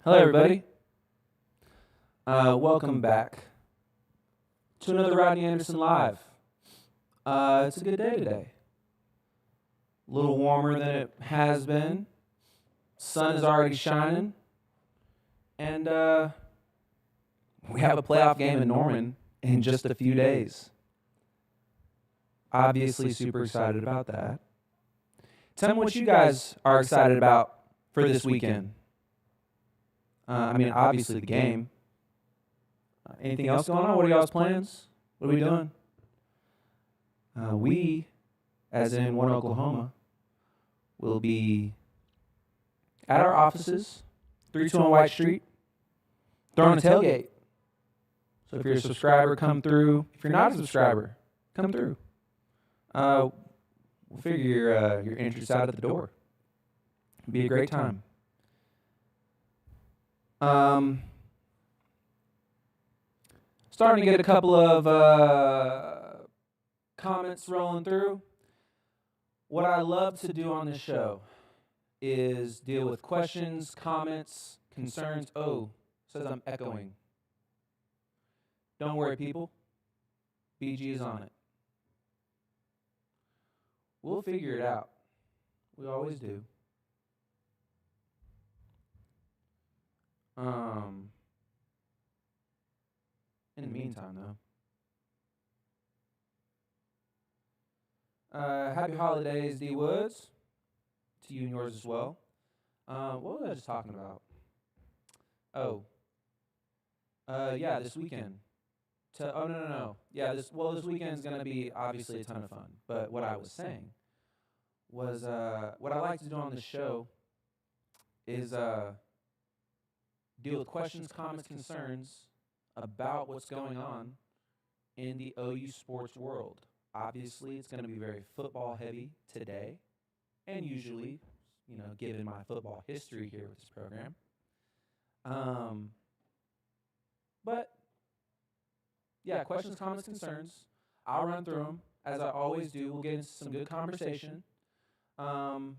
Hello, everybody. Welcome back to another Rodney Anderson Live. It's a good day today. A little warmer than it has been. Sun is already shining. And we have a playoff game in Norman in just a few days. Obviously, super excited about that. Tell me what you guys are excited about for this weekend. Obviously the game. Anything else going on? What are y'all's plans? What are we doing? We, as in One Oklahoma, will be at our offices, 321 White Street, throwing a tailgate. So if you're a subscriber, come through. If you're not a subscriber, come through. We'll figure your entrance out at the door. It'll be a great time. Starting to get a couple of comments rolling through. What I love to do on this show is deal with questions, comments, concerns. Oh, says I'm echoing. Don't worry, people. BG is on it. We'll figure it out. We always do. In the meantime, though. Happy holidays, D Woods. To you and yours as well. What was I just talking about? Yeah, this weekend. No. Yeah, this weekend's gonna be obviously a ton of fun. But what I was saying was what I like to do on this show is deal with questions, comments, concerns about what's going on in the OU sports world. Obviously, it's going to be very football heavy today, and usually, given my football history here with this program. But yeah, questions, comments, concerns. I'll run through them as I always do. We'll get into some good conversation. Some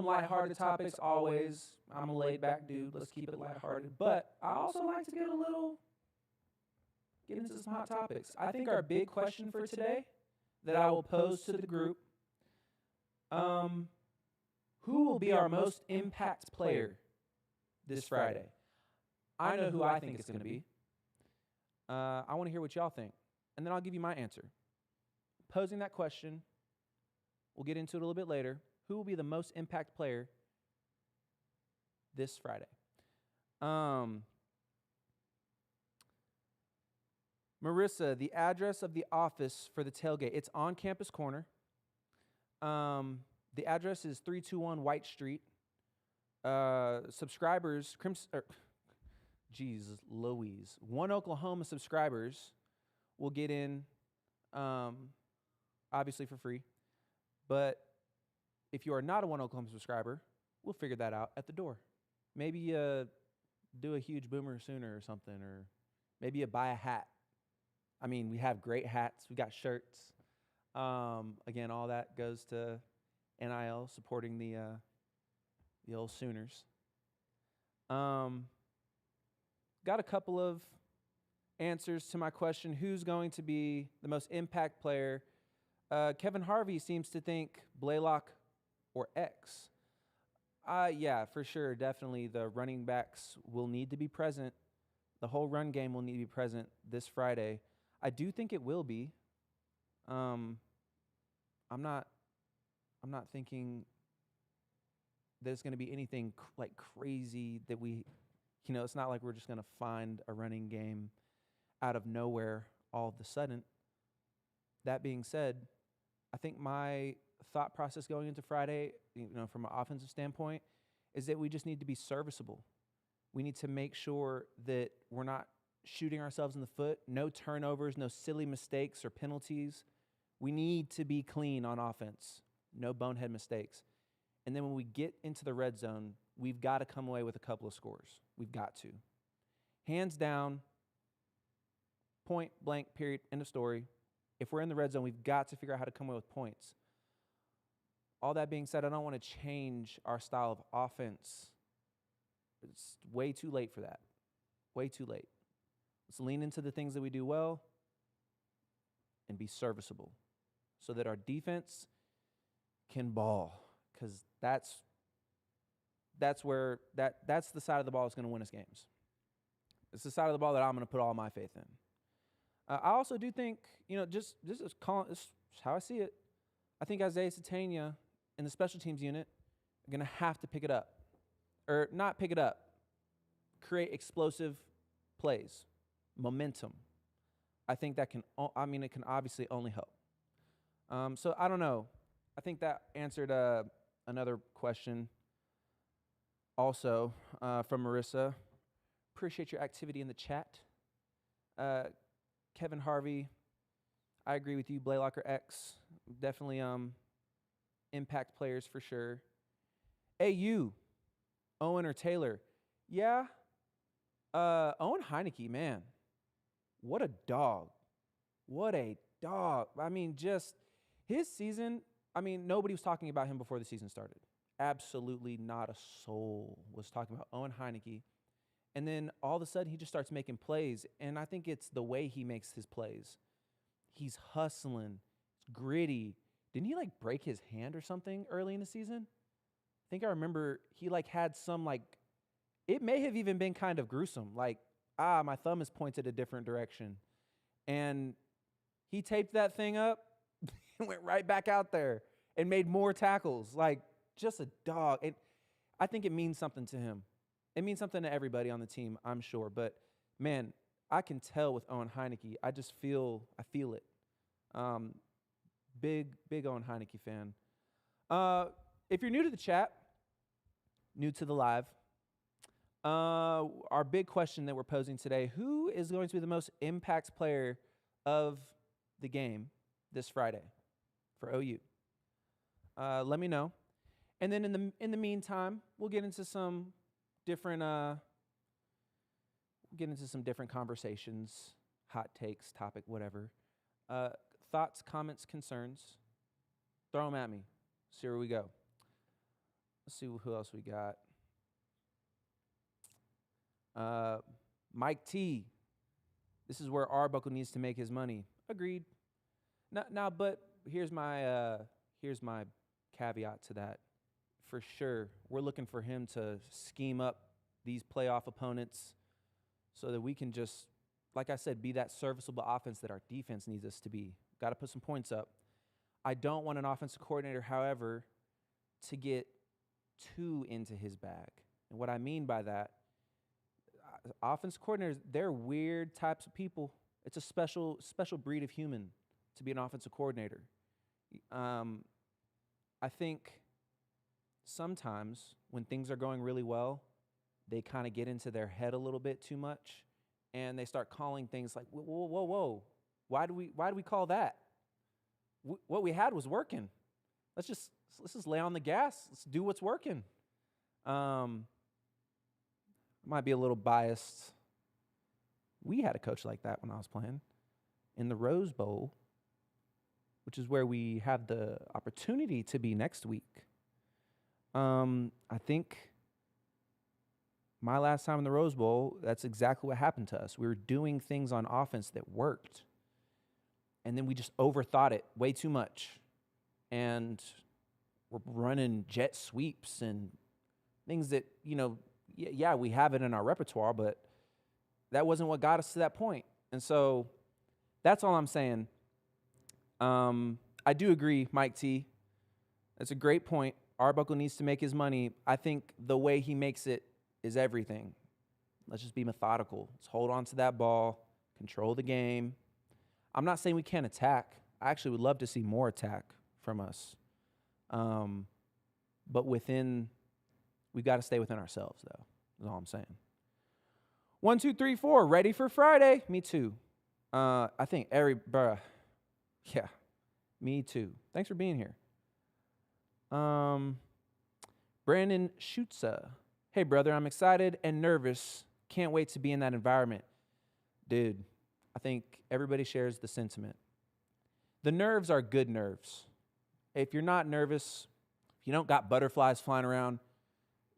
lighthearted topics always. I'm a laid back dude. Let's keep it lighthearted. But I also like to get into some hot topics. I think our big question for today that I will pose to the group, who will be our most impact player this Friday? I know who I think it's going to be. I want to hear what y'all think. And then I'll give you my answer. Posing that question, we'll get into it a little bit later. Who will be the most impact player this Friday? Marissa, the address of the office for the tailgate, it's on Campus Corner. The address is 321 White Street. Subscribers, Louise. One Oklahoma subscribers will get in, obviously for free. But if you are not a One Oklahoma subscriber, we'll figure that out at the door. Maybe do a huge Boomer Sooner or something, or maybe you buy a hat. I mean, we have great hats. We got shirts. Again, all that goes to NIL, supporting the old Sooners. Got a couple of answers to my question, who's going to be the most impact player? Kevin Harvey seems to think Blaylock or X. Yeah, for sure. Definitely the running backs will need to be present. The whole run game will need to be present this Friday. I do think it will be. I'm not thinking that it's going to be anything like crazy that we, it's not like we're just going to find a running game out of nowhere all of a sudden. That being said, I think my thought process going into Friday, from an offensive standpoint, is that we just need to be serviceable. We need to make sure that we're not shooting ourselves in the foot, no turnovers, no silly mistakes or penalties. We need to be clean on offense, no bonehead mistakes. And then when we get into the red zone, we've got to come away with a couple of scores. We've got to. Hands down, point blank, period, end of story. If we're in the red zone, we've got to figure out how to come away with points. All that being said, I don't want to change our style of offense It's way too late for that. Way too late. Let's lean into the things that we do well and be serviceable so that our defense can ball, because that's the side of the ball that's going to win us games. It's the side of the ball that I'm going to put all my faith in. I also do think, just this is how I see it. I think Isaiah Satania and the special teams unit are going to have to pick it up. Or not pick it up. Create explosive plays. Momentum. I think that it can obviously only help. So I don't know. I think that answered another question also from Marissa. Appreciate your activity in the chat. Kevin Harvey, I agree with you. Blaylocker X, definitely impact players for sure. AU, Owen or Taylor. Yeah. Owen Heineke, man. What a dog. What a dog. I mean, just his season, nobody was talking about him before the season started. Absolutely not a soul was talking about Owen Heineke. And then all of a sudden, he just starts making plays. And I think it's the way he makes his plays. He's hustling. It's gritty. Didn't he, break his hand or something early in the season? I think I remember he, had some, it may have even been kind of gruesome. My thumb is pointed a different direction. And he taped that thing up and went right back out there and made more tackles. Just a dog. I think it means something to him. It means something to everybody on the team, I'm sure. But, man, I can tell with Owen Heineke. I feel it. Big Owen Heineke fan. If you're new to the chat, new to the live, our big question that we're posing today, who is going to be the most impact player of the game this Friday for OU? Let me know. And then in the meantime, we'll get into some different conversations, hot takes, topic, whatever. Thoughts, comments, concerns. Throw them at me. See where we go. Let's see who else we got. Mike T. This is where Arbuckle needs to make his money. Agreed. Now, but here's my caveat to that. For sure, we're looking for him to scheme up these playoff opponents so that we can just, like I said, be that serviceable offense that our defense needs us to be. Got to put some points up. I don't want an offensive coordinator, however, to get too into his bag. And what I mean by that, offensive coordinators, they're weird types of people. It's a special breed of human to be an offensive coordinator. I think sometimes when things are going really well, they kind of get into their head a little bit too much, and they start calling things like, whoa, why do we call that? What we had was working. Let's just lay on the gas. Let's do what's working. Might be a little biased. We had a coach like that when I was playing in the Rose Bowl, which is where we have the opportunity to be next week. I think my last time in the Rose Bowl, that's exactly what happened to us. We were doing things on offense that worked, and then we just overthought it way too much. And we're running jet sweeps and things that, yeah, we have it in our repertoire, but that wasn't what got us to that point. And so that's all I'm saying. I do agree, Mike T. That's a great point. Arbuckle needs to make his money. I think the way he makes it is everything. Let's just be methodical. Let's hold on to that ball, control the game. I'm not saying we can't attack. I actually would love to see more attack from us. But we've got to stay within ourselves, though, is all I'm saying. 1, 2, 3, 4, ready for Friday? Me too. I think yeah, me too. Thanks for being here. Brandon Schutza. Hey, brother, I'm excited and nervous. Can't wait to be in that environment. Dude, I think everybody shares the sentiment. The nerves are good nerves. If you're not nervous, if you don't got butterflies flying around,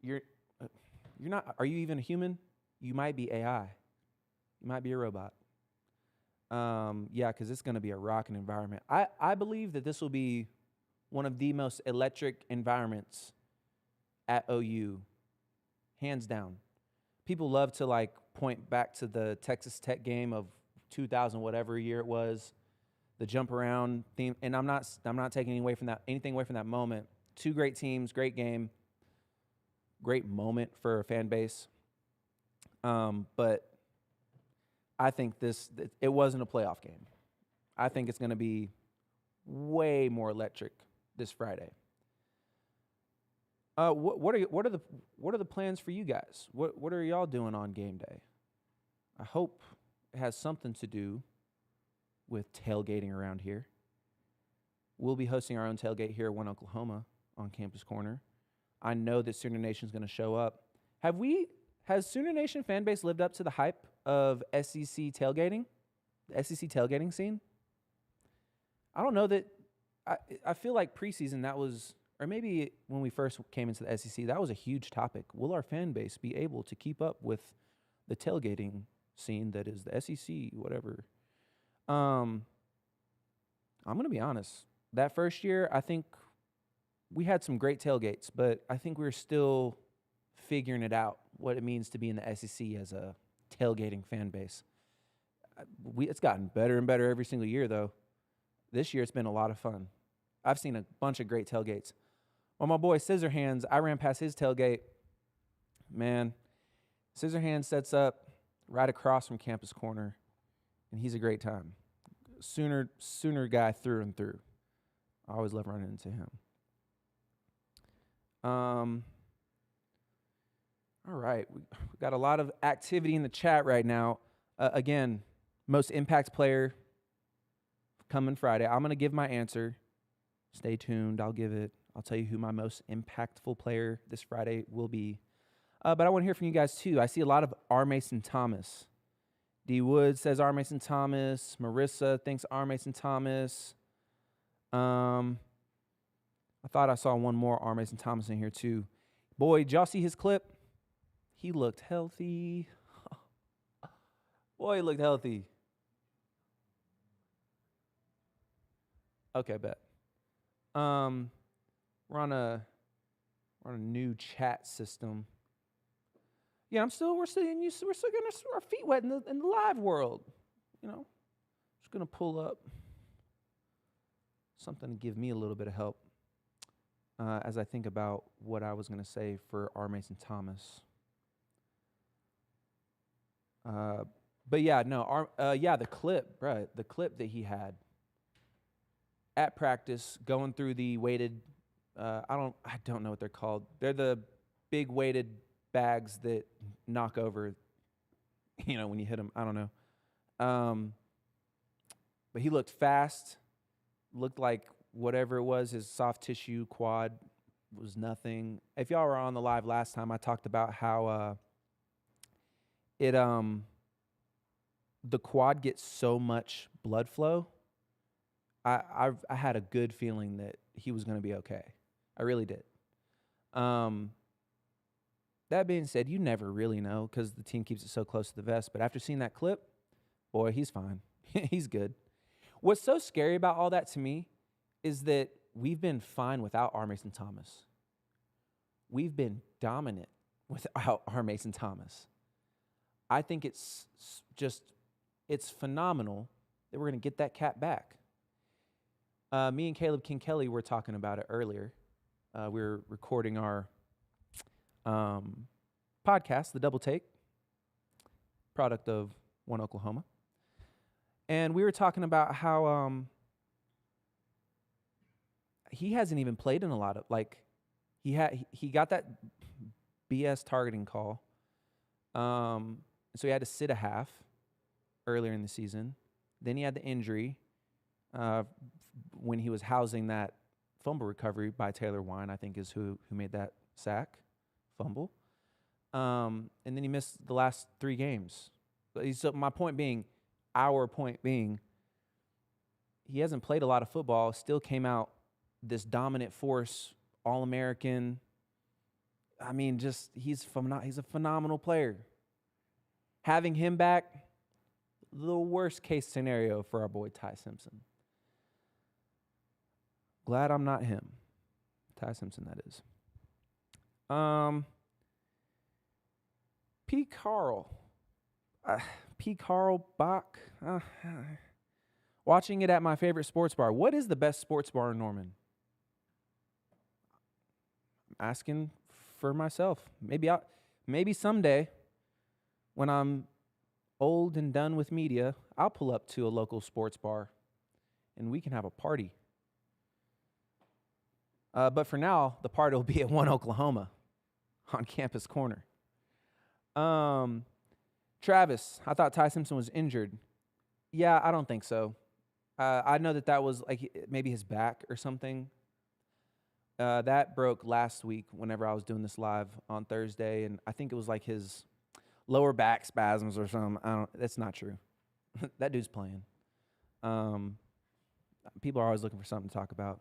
you're You're not. Are you even a human? You might be AI. You might be a robot. Yeah, because it's going to be a rocking environment. I believe that this will be one of the most electric environments at OU, hands down. People love to like point back to the Texas Tech game of 2000, whatever year it was, the jump around theme, and I'm not taking anything away from that moment. Two great teams, great game, great moment for a fan base. But I think it wasn't a playoff game. I think it's going to be way more electric this Friday. What are the plans for you guys? What are y'all doing on game day? I hope it has something to do with tailgating around here. We'll be hosting our own tailgate here at One Oklahoma on Campus Corner. I know that Sooner Nation's going to show up. Has Sooner Nation fan base lived up to the hype of SEC tailgating, the SEC tailgating scene? I don't know that. I feel like preseason that was, or maybe when we first came into the SEC, that was a huge topic. Will our fan base be able to keep up with the tailgating scene that is the SEC, whatever? I'm going to be honest. That first year, I think we had some great tailgates, but I think we're still figuring it out, what it means to be in the SEC as a tailgating fan base. It's gotten better and better every single year, though. This year, it's been a lot of fun. I've seen a bunch of great tailgates. Well, my boy Scissorhands, I ran past his tailgate. Man, Scissorhands sets up right across from Campus Corner, and he's a great time. Sooner guy through and through. I always love running into him. All right, we got a lot of activity in the chat right now. Again, most impact player coming Friday. I'm going to give my answer. Stay tuned. I'll tell you who my most impactful player this Friday will be. But I want to hear from you guys, too. I see a lot of R. Mason Thomas. D. Wood says R. Mason Thomas. Marissa thinks R. Mason Thomas. I thought I saw one more R. Mason Thomas in here, too. Boy, did y'all see his clip? He looked healthy. Boy, he looked healthy. Okay, bet. We're on a new chat system. Yeah, we're still getting our feet wet in the live world. You know, just gonna pull up something to give me a little bit of help as I think about what I was gonna say for R. Mason Thomas. But yeah, no, the clip, right? The clip that he had at practice, going through the weighted, I don't know what they're called. They're the big weighted bags that knock over, when you hit them. I don't know. But he looked fast. Looked like whatever it was, his soft tissue quad was nothing. If y'all were on the live last time, I talked about how the quad gets so much blood flow. I had a good feeling that he was going to be okay. I really did. That being said, you never really know because the team keeps it so close to the vest. But after seeing that clip, boy, he's fine. He's good. What's so scary about all that to me is that we've been fine without R. Mason Thomas. We've been dominant without R. Mason Thomas. I think it's phenomenal that we're going to get that cat back. Me and Caleb King Kelly were talking about it earlier. We were recording our podcast, The Double Take, product of One Oklahoma. And we were talking about how he hasn't even played in a lot of, he got that BS targeting call. So he had to sit a half earlier in the season. Then he had the injury when he was housing that fumble recovery by Taylor Wine, I think is who made that sack fumble. And then he missed the last 3 games. So our point being, he hasn't played a lot of football, still came out this dominant force, All-American. I mean, he's a phenomenal player. Having him back, the worst case scenario for our boy Ty Simpson. Glad I'm not him. Ty Simpson, that is. P. Carl. P. Carl Bach. Watching it at my favorite sports bar. What is the best sports bar in Norman? I'm asking for myself. Maybe someday, when I'm old and done with media, I'll pull up to a local sports bar, and we can have a party. But for now, the party will be at One Oklahoma on Campus Corner. Travis, I thought Ty Simpson was injured. Yeah, I don't think so. I know that was like maybe his back or something. That broke last week whenever I was doing this live on Thursday, and I think it was like his lower back spasms or something. That's not true. That dude's playing. People are always looking for something to talk about.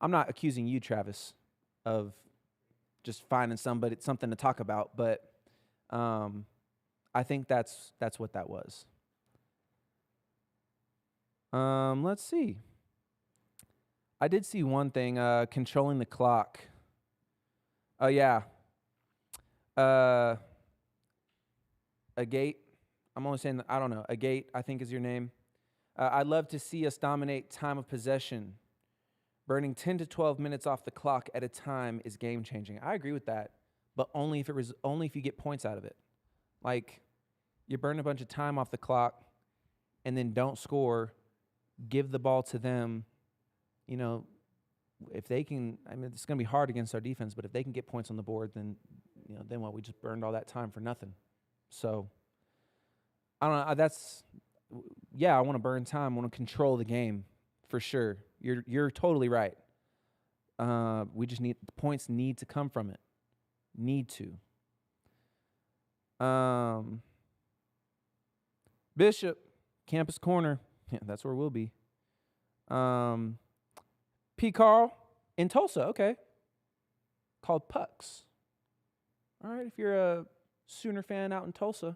I'm not accusing you, Travis, of just finding something to talk about, but I think that's what that was. Let's see. I did see one thing, controlling the clock. Oh, yeah. A gate. I'm only saying, I don't know. A gate, I think is your name. I'd love to see us dominate time of possession. Burning 10 to 12 minutes off the clock at a time is game-changing. I agree with that, but only if you get points out of it. Like, you burn a bunch of time off the clock and then don't score, give the ball to them. You know, if they can, I mean, it's going to be hard against our defense, but if they can get points on the board, then, then what? We just burned all that time for nothing. So, I don't know. I want to burn time. I want to control the game for sure. You're totally right. We just the points need to come from it. Need to. Bishop, Campus Corner. Yeah, that's where we'll be. P. Carl in Tulsa. Okay. Called Pucks. All right. If you're a Sooner fan out in Tulsa,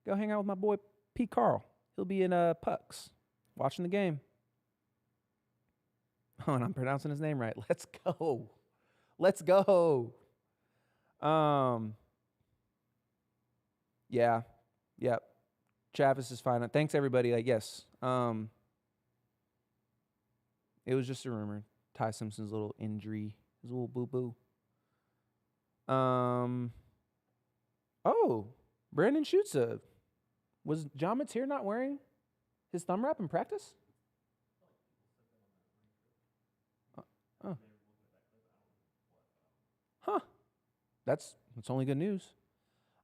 go hang out with my boy P. Carl. He'll be in Pucks watching the game. Oh, and I'm pronouncing his name right. Let's go. Let's go. Yeah. Yep. Travis is fine. Thanks, everybody. Yes. It was just a rumor. Ty Simpson's little injury. His little boo-boo. Oh, Brandon Schutza. Was John Mateer not wearing his thumb wrap in practice? Huh. That's only good news.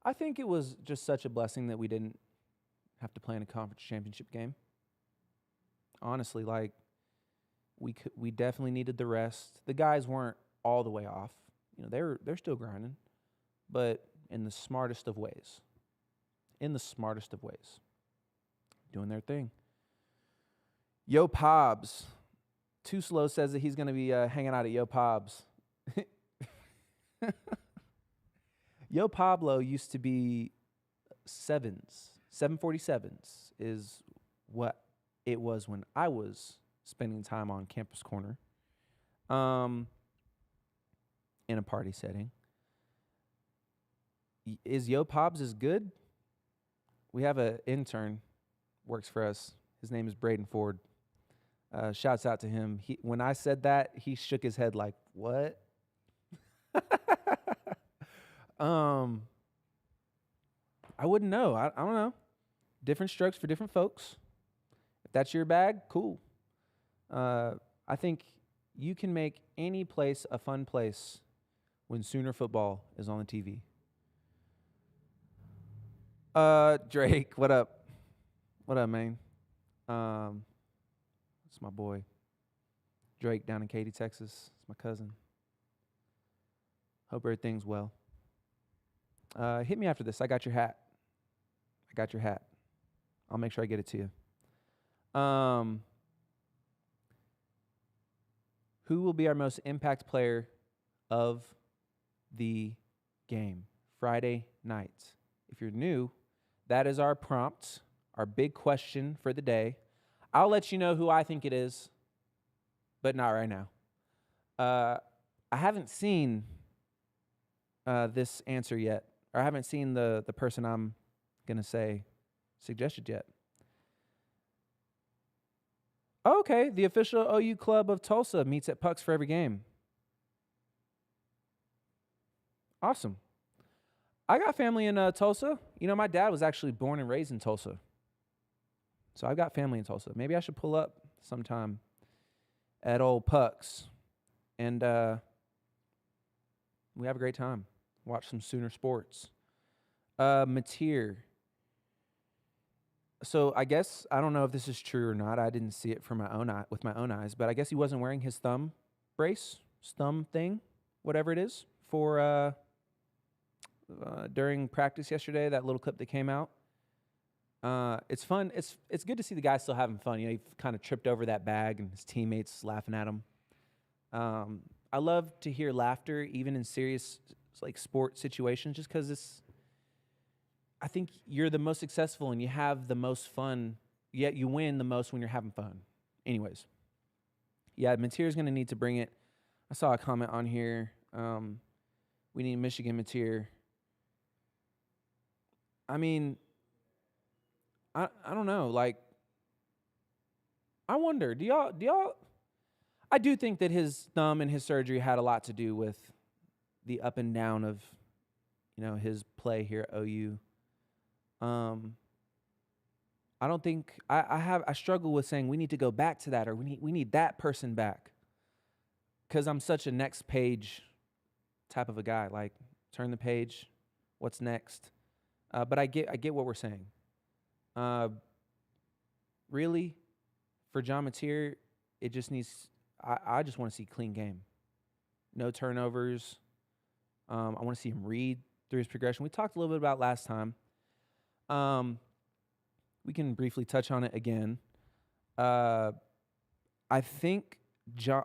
I think it was just such a blessing that we didn't have to play in a conference championship game. Honestly, we definitely needed the rest. The guys weren't all the way off. They're still grinding, but in the smartest of ways. Doing their thing. Yo Pobs. Too Slow says that he's going to be hanging out at Yo Pobs. Yo Pablo used to be 747s is what it was when I was spending time on Campus Corner in a party setting. Is Yo Pobs as good? We have an intern, works for us. His name is Braden Ford. Shouts out to him. When I said that, he shook his head like, what? I wouldn't know. I don't know. Different strokes for different folks. If that's your bag, cool. I think you can make any place a fun place when Sooner football is on the TV. Drake, what up? What up, man? It's my boy. Drake down in Katy, Texas. It's my cousin. Hope everything's well. Hit me after this. I got your hat. I'll make sure I get it to you. Who will be our most impact player of the game, Friday nights. If you're new, that is our prompt, our big question for the day. I'll let you know who I think it is, but not right now. I haven't seen this answer yet, or I haven't seen the person I'm going to say suggested yet. Okay, the official OU club of Tulsa meets at Pucks for every game. Awesome. I got family in Tulsa. You know, my dad was actually born and raised in Tulsa. So I've got family in Tulsa. Maybe I should pull up sometime at old Pucks. And we have a great time. Watch some Sooner sports. Mateer. So I guess, I don't know if this is true or not. I didn't see it from with my own eyes. But I guess he wasn't wearing his thumb brace, thumb thing, whatever it is, for during practice yesterday, that little clip that came out. It's fun. It's good to see the guy still having fun. You know, he kind of tripped over that bag and his teammates laughing at him. I love to hear laughter, even in serious like sport situations, just because I think you're the most successful and you have the most fun, yet you win the most when you're having fun. Anyways, yeah, Mateer's going to need to bring it. I saw a comment on here. We need Michigan Mateer. I mean, I don't know. Like, I wonder, do y'all? I do think that his thumb and his surgery had a lot to do with the up and down of, you know, his play here at OU. I don't think I struggle with saying we need to go back to that, or we need that person back, because I'm such a next page type of a guy. Like, turn the page, what's next? But I get what we're saying. Really, for John Mateer, it just needs. I just want to see clean game, no turnovers. I want to see him read through his progression. We talked a little bit about last time. We can briefly touch on it again. I think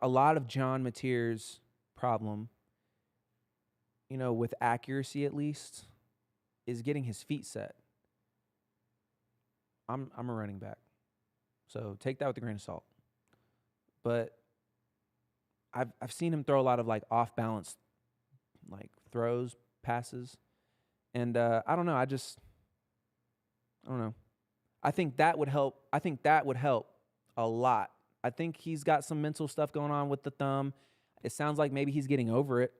a lot of John Mateer's problem, you know, with accuracy at least, is getting his feet set. I'm a running back, so take that with a grain of salt. But I've seen him throw a lot of like off balance, like throws, passes, and I don't know. I don't know. I think that would help. I think that would help a lot. I think he's got some mental stuff going on with the thumb. It sounds like maybe he's getting over it,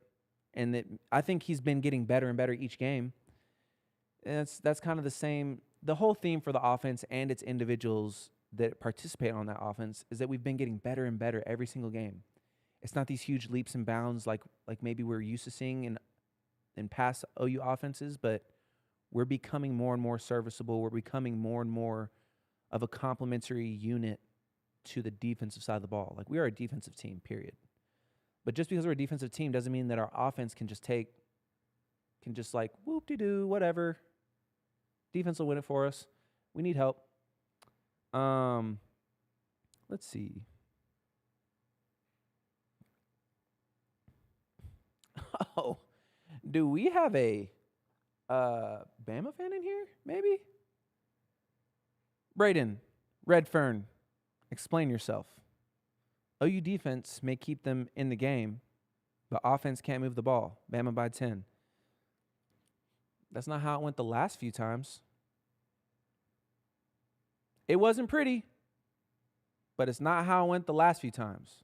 and I think he's been getting better and better each game. And that's kind of the same. The whole theme for the offense and its individuals that participate on that offense is that we've been getting better and better every single game. It's not these huge leaps and bounds like maybe we're used to seeing in past OU offenses, but we're becoming more and more serviceable. We're becoming more and more of a complementary unit to the defensive side of the ball. Like, we are a defensive team, period. But just because we're a defensive team doesn't mean that our offense can just like whoop-de-doo, whatever. Defense will win it for us. We need help. Let's see. Oh, do we have a Bama fan in here? Maybe? Braden, Redfern, explain yourself. OU defense may keep them in the game, but offense can't move the ball. Bama by 10. That's not how it went the last few times. It wasn't pretty, but it's not how it went the last few times.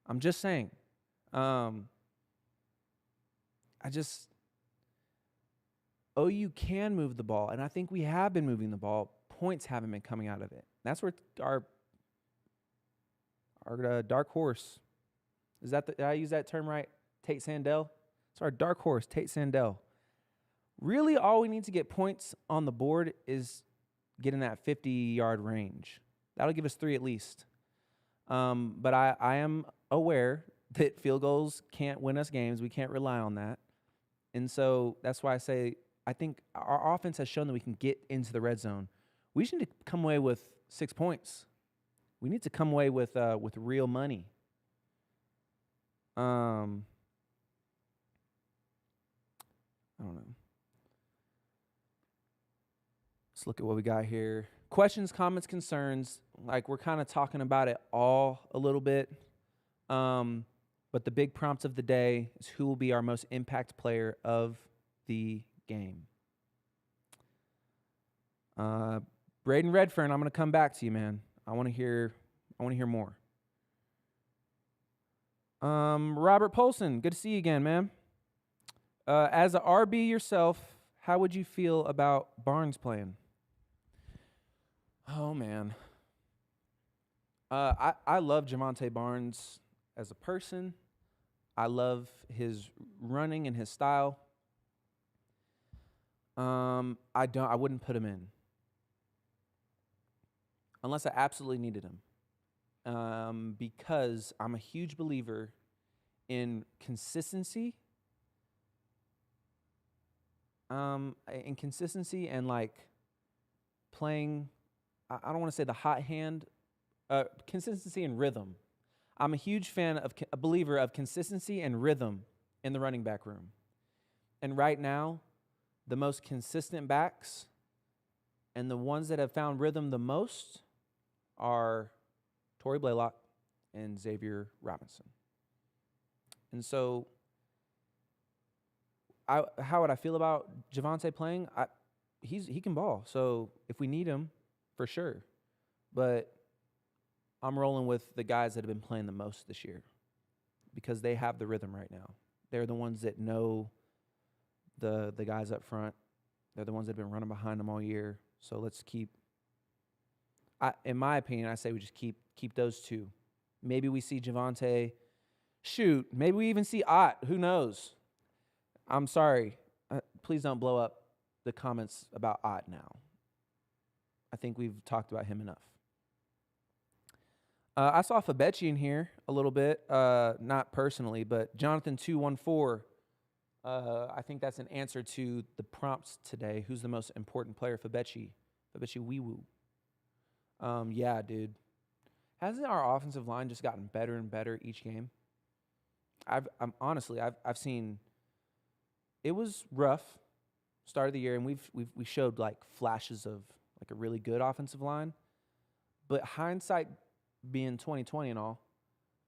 I'm just saying. OU can move the ball, and I think we have been moving the ball. Points haven't been coming out of it. That's where our dark horse, did I use that term right? Tate Sandell? It's our dark horse, Tate Sandell. Really, all we need to get points on the board is get in that 50-yard range. That'll give us 3 at least. But I am aware that field goals can't win us games. We can't rely on that. And so that's why I say I think our offense has shown that we can get into the red zone. We just need to come away with 6 points. We need to come away with real money. I don't know. Let's look at what we got here. Questions, comments, concerns. Like we're kind of talking about it all a little bit. But the big prompt of the day is who will be our most impact player of the game. Braden Redfern, I'm going to come back to you, man. I want to hear more. Robert Polson, good to see you again, man. As a RB yourself, how would you feel about Barnes playing? Oh, man. I love Javonte Barnes as a person. I love his running and his style. I wouldn't put him in unless I absolutely needed him. Because I'm a huge believer in consistency. And like playing, I don't want to say the hot hand, consistency and rhythm. I'm a huge fan of, a believer of consistency and rhythm in the running back room. And right now, the most consistent backs and the ones that have found rhythm the most are Torrey Blaylock and Xavier Robinson. And so, how would I feel about Javonte playing? He can ball. So if we need him, for sure. But I'm rolling with the guys that have been playing the most this year because they have the rhythm right now. They're the ones that know the guys up front. They're the ones that have been running behind them all year. So let's keep. In my opinion, I say we just keep those two. Maybe we see Javonte shoot. Maybe we even see Ott. Who knows? I'm sorry. Please don't blow up the comments about Ott now. I think we've talked about him enough. I saw Fabechi in here a little bit, not personally, but Jonathan214. I think that's an answer to the prompts today. Who's the most important player? Fabechi Wee-Woo. Yeah, dude. Hasn't our offensive line just gotten better and better each game? I've seen. It was rough start of the year, and we showed like flashes of like a really good offensive line, but hindsight being 2020 and all,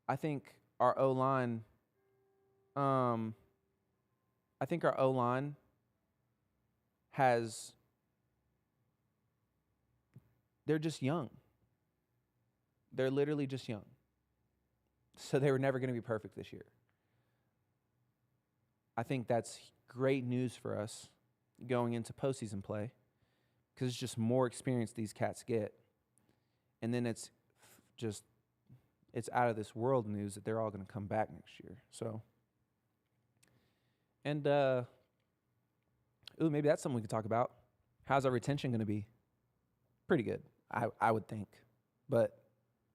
I think our O-line. I think our O-line has. They're just young. They're literally just young. So they were never going to be perfect this year. I think that's great news for us going into postseason play because it's just more experience these cats get. And then it's out of this world news that they're all going to come back next year. So, and, maybe that's something we could talk about. How's our retention going to be? Pretty good, I would think. But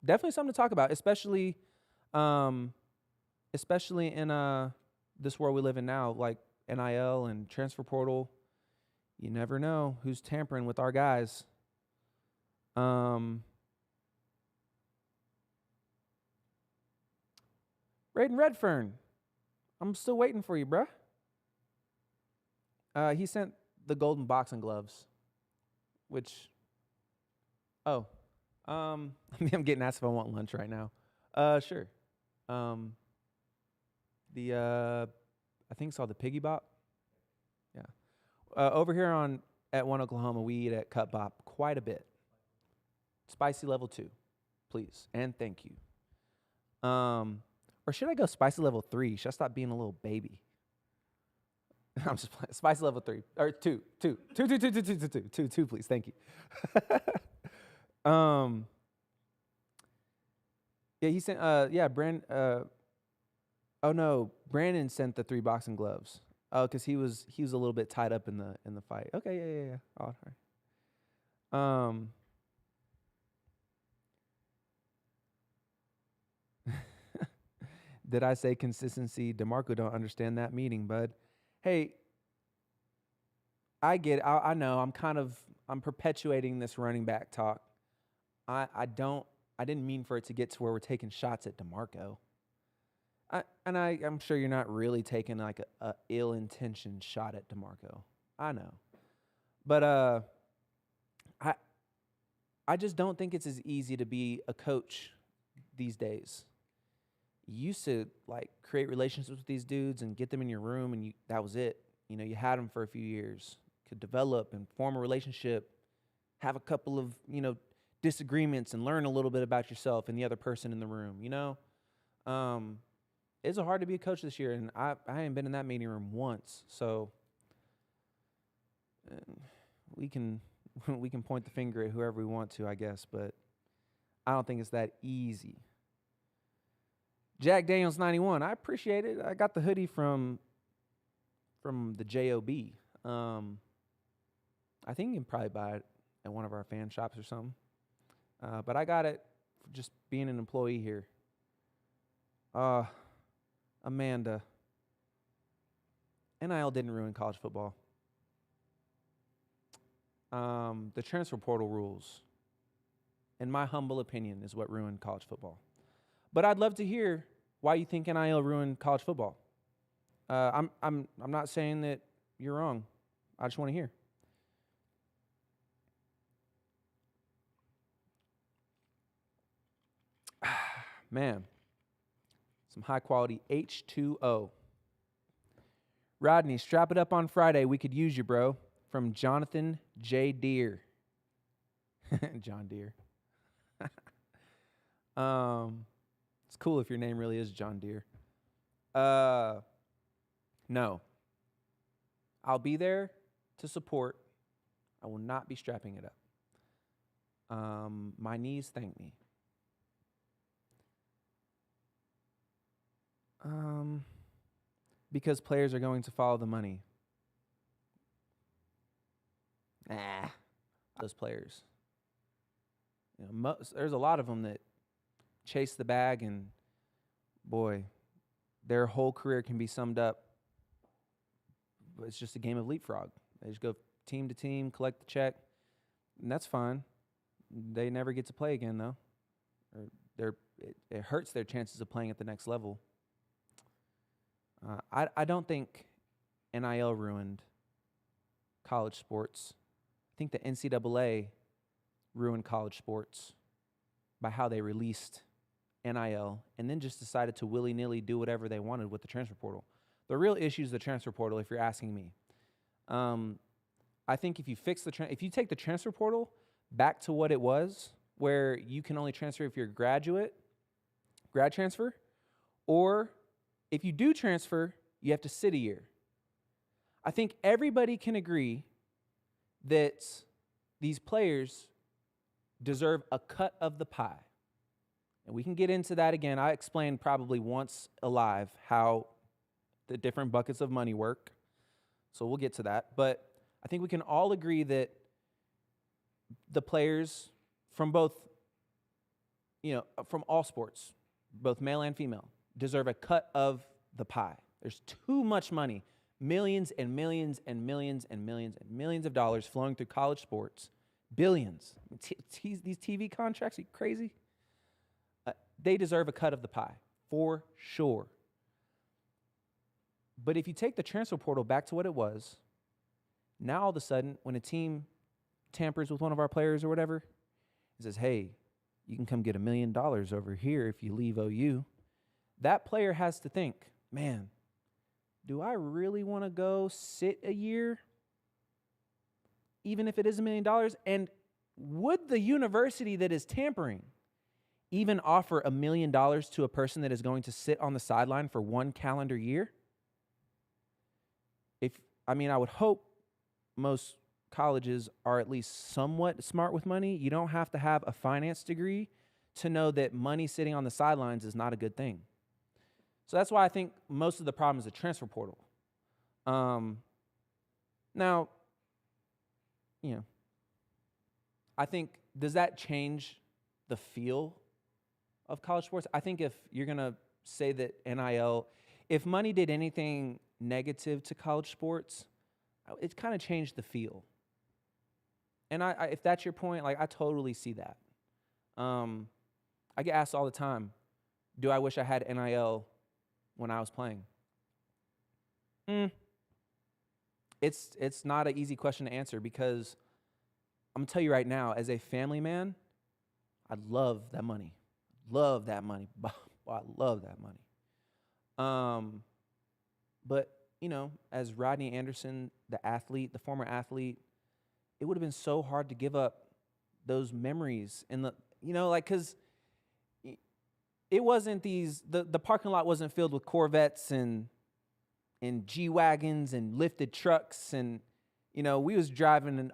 definitely something to talk about, especially in this world we live in now, like NIL and transfer portal. You never know who's tampering with our guys. Braden Redfern, I'm still waiting for you, bruh. He sent the golden boxing gloves, which, I'm getting asked if I want lunch right now. Sure. I think it's called the Piggy Bop. Yeah. Over here at One Oklahoma, we eat at Cut Bop quite a bit. Spicy level 2, please, and thank you. Or should I go spicy level 3? Should I stop being a little baby? I'm just playing. Spicy level 3 or 2, please. Thank you. Yeah, he sent. Brandon sent the 3 boxing gloves. Oh, because he was a little bit tied up in the fight. Okay, yeah. All right. Did I say consistency? DeMarco don't understand that meaning, bud. Hey, I get it. I know. I'm perpetuating this running back talk. I didn't mean for it to get to where we're taking shots at DeMarco. I'm sure you're not really taking like a ill-intentioned shot at DeMarco. I know. But I I just don't think it's as easy to be a coach these days. You used to like create relationships with these dudes and get them in your room, and that was it. You had them for a few years, could develop and form a relationship, have a couple of disagreements, and learn a little bit about yourself and the other person in the room. Um, it's hard to be a coach this year, and I ain't been in that meeting room once, so uh, we can we can point the finger at whoever we want to, I guess, but I don't think it's that easy. Jack Daniels 91. I appreciate it. I got the hoodie from the JOB. I think you can probably buy it at one of our fan shops or something. But I got it for just being an employee here. Amanda. NIL didn't ruin college football. The transfer portal rules, in my humble opinion, is what ruined college football. But I'd love to hear why you think NIL ruined college football. I'm not saying that you're wrong. I just want to hear. Man, some high quality H2O. Rodney, strap it up on Friday. We could use you, bro. From Jonathan J. Deere. John Deere. It's cool if your name really is John Deere. No. I'll be there to support. I will not be strapping it up. My knees thank me. Because players are going to follow the money. Those players. There's a lot of them that chase the bag, and boy, their whole career can be summed up. It's just a game of leapfrog. They just go team to team, collect the check, and that's fine. They never get to play again, though. It hurts their chances of playing at the next level. I don't think NIL ruined college sports. I think the NCAA ruined college sports by how they released NIL and then just decided to willy-nilly do whatever they wanted with the transfer portal. The real issue is the transfer portal, if you're asking me. I think if you if you take the transfer portal back to what it was, where you can only transfer if you're a grad transfer, or if you do transfer, you have to sit a year. I think everybody can agree that these players deserve a cut of the pie. And we can get into that again. I explained probably once alive how the different buckets of money work. So we'll get to that. But I think we can all agree that the players from from all sports, both male and female, deserve a cut of the pie. There's too much money, millions and millions and millions and millions and millions of dollars flowing through college sports, billions. These TV contracts, are you crazy? They deserve a cut of the pie, for sure. But if you take the transfer portal back to what it was, now all of a sudden, when a team tampers with one of our players or whatever, it says, hey, you can come get $1 million over here if you leave OU. That player has to think, man, do I really want to go sit a year, even if it is $1 million? And would the university that is tampering even offer $1 million to a person that is going to sit on the sideline for 1 calendar year? I would hope most colleges are at least somewhat smart with money. You don't have to have a finance degree to know that money sitting on the sidelines is not a good thing. So that's why I think most of the problem is the transfer portal. Now, I think, does that change the feel of college sports? I think if you're going to say that NIL, if money did anything negative to college sports, it kind of changed the feel. And if that's your point, I totally see that. I get asked all the time, do I wish I had NIL when I was playing? It's not an easy question to answer because I'm going to tell you right now, as a family man, I love that money. Love that money. I love that money. But, as Rodney Anderson, the athlete, the former athlete, it would have been so hard to give up those memories and because it wasn't the parking lot wasn't filled with Corvettes and G-Wagons and lifted trucks and, we was driving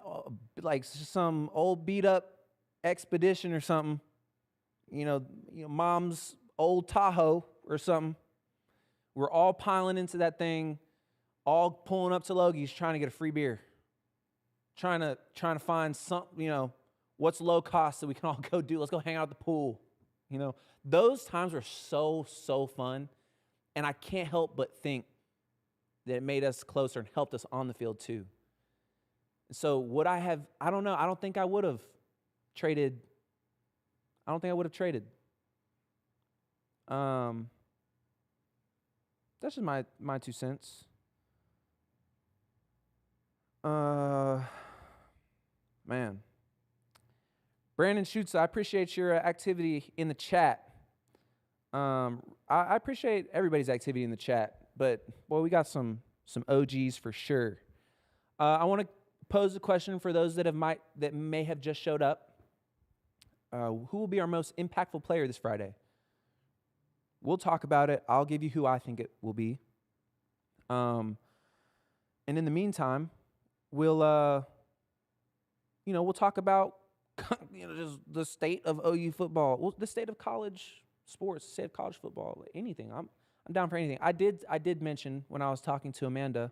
like some old beat up Expedition or something, mom's old Tahoe or something. We're all piling into that thing, all pulling up to Logie's trying to get a free beer, trying to find some, what's low cost that we can all go do. Let's go hang out at the pool. Those times were so, so fun. And I can't help but think that it made us closer and helped us on the field too. So would I have, I don't know. I don't think I would have traded. That's just my 2 cents. Man. Brandon Schutz, I appreciate your activity in the chat. I appreciate everybody's activity in the chat, but boy, we got some OGs for sure. I want to pose a question for those that may have just showed up. Who will be our most impactful player this Friday? We'll talk about it. I'll give you who I think it will be. And in the meantime, we'll talk about just the state of OU football, the state of college sports, the state of college football, anything. I'm down for anything. I did mention when I was talking to Amanda.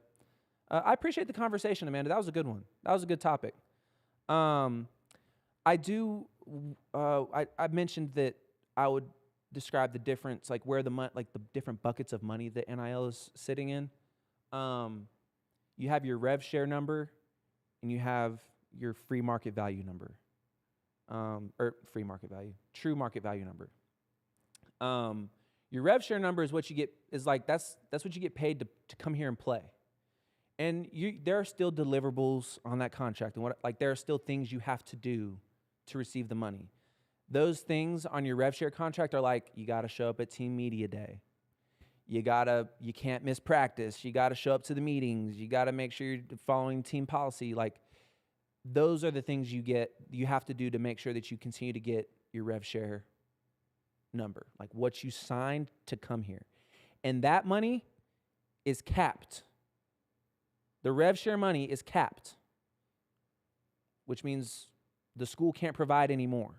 I appreciate the conversation, Amanda. That was a good one. That was a good topic. I mentioned that I would describe the difference, like where the different buckets of money that NIL is sitting in. You have your rev share number, and you have your free market value number, true market value number. Your rev share number is what you get. That's what you get paid to come here and play. And there are still deliverables on that contract, and there are still things you have to do to receive the money. Those things on your rev share contract are you got to show up at team media day. You can't miss practice. You got to show up to the meetings. You got to make sure you're following team policy. Those are the things you have to do to make sure that you continue to get your rev share number, what you signed to come here. And that money is capped. The rev share money is capped, which means the school can't provide any more.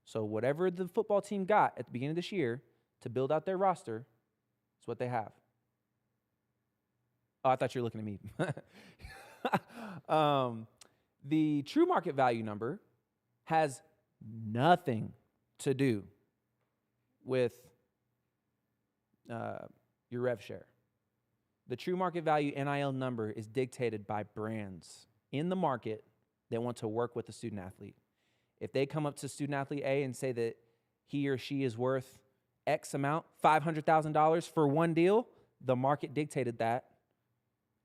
So whatever the football team got at the beginning of this year to build out their roster is what they have. Oh, I thought you were looking at me. The true market value number has nothing to do with your rev share. The true market value NIL number is dictated by brands in the market that want to work with the student athlete. If they come up to student athlete A and say that he or she is worth X amount, $500,000 for one deal, the market dictated that.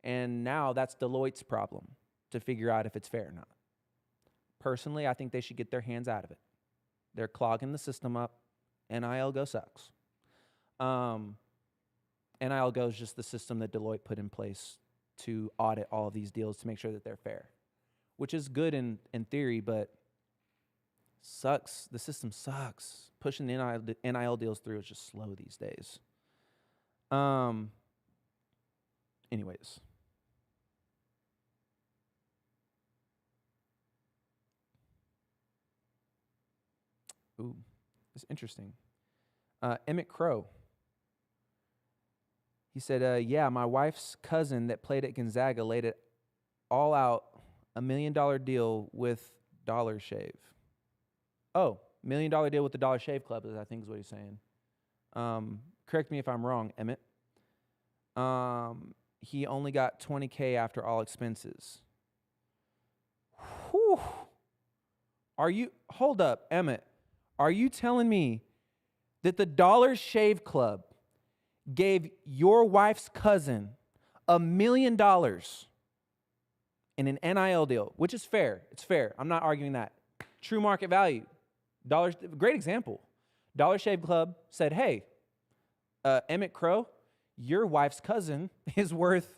And now that's Deloitte's problem to figure out if it's fair or not. Personally, I think they should get their hands out of it. They're clogging the system up. NIL Go sucks. NIL Go is just the system that Deloitte put in place to audit all of these deals to make sure that they're fair, which is good in theory, but sucks. The system sucks. Pushing the NIL deals through is just slow these days. Anyways. Ooh, that's interesting. Emmett Crow. He said, yeah, my wife's cousin that played at Gonzaga laid it all out, $1 million deal with Dollar Shave. Oh, $1 million deal with the Dollar Shave Club, I think is what he's saying. Correct me if I'm wrong, Emmett. He only got $20K after all expenses. Whew. Hold up, Emmett. Are you telling me that the Dollar Shave Club gave your wife's cousin $1 million in an NIL deal, which is fair. It's fair. I'm not arguing that. True market value. Great example. Dollar Shave Club said, hey, Emmett Crow, your wife's cousin is worth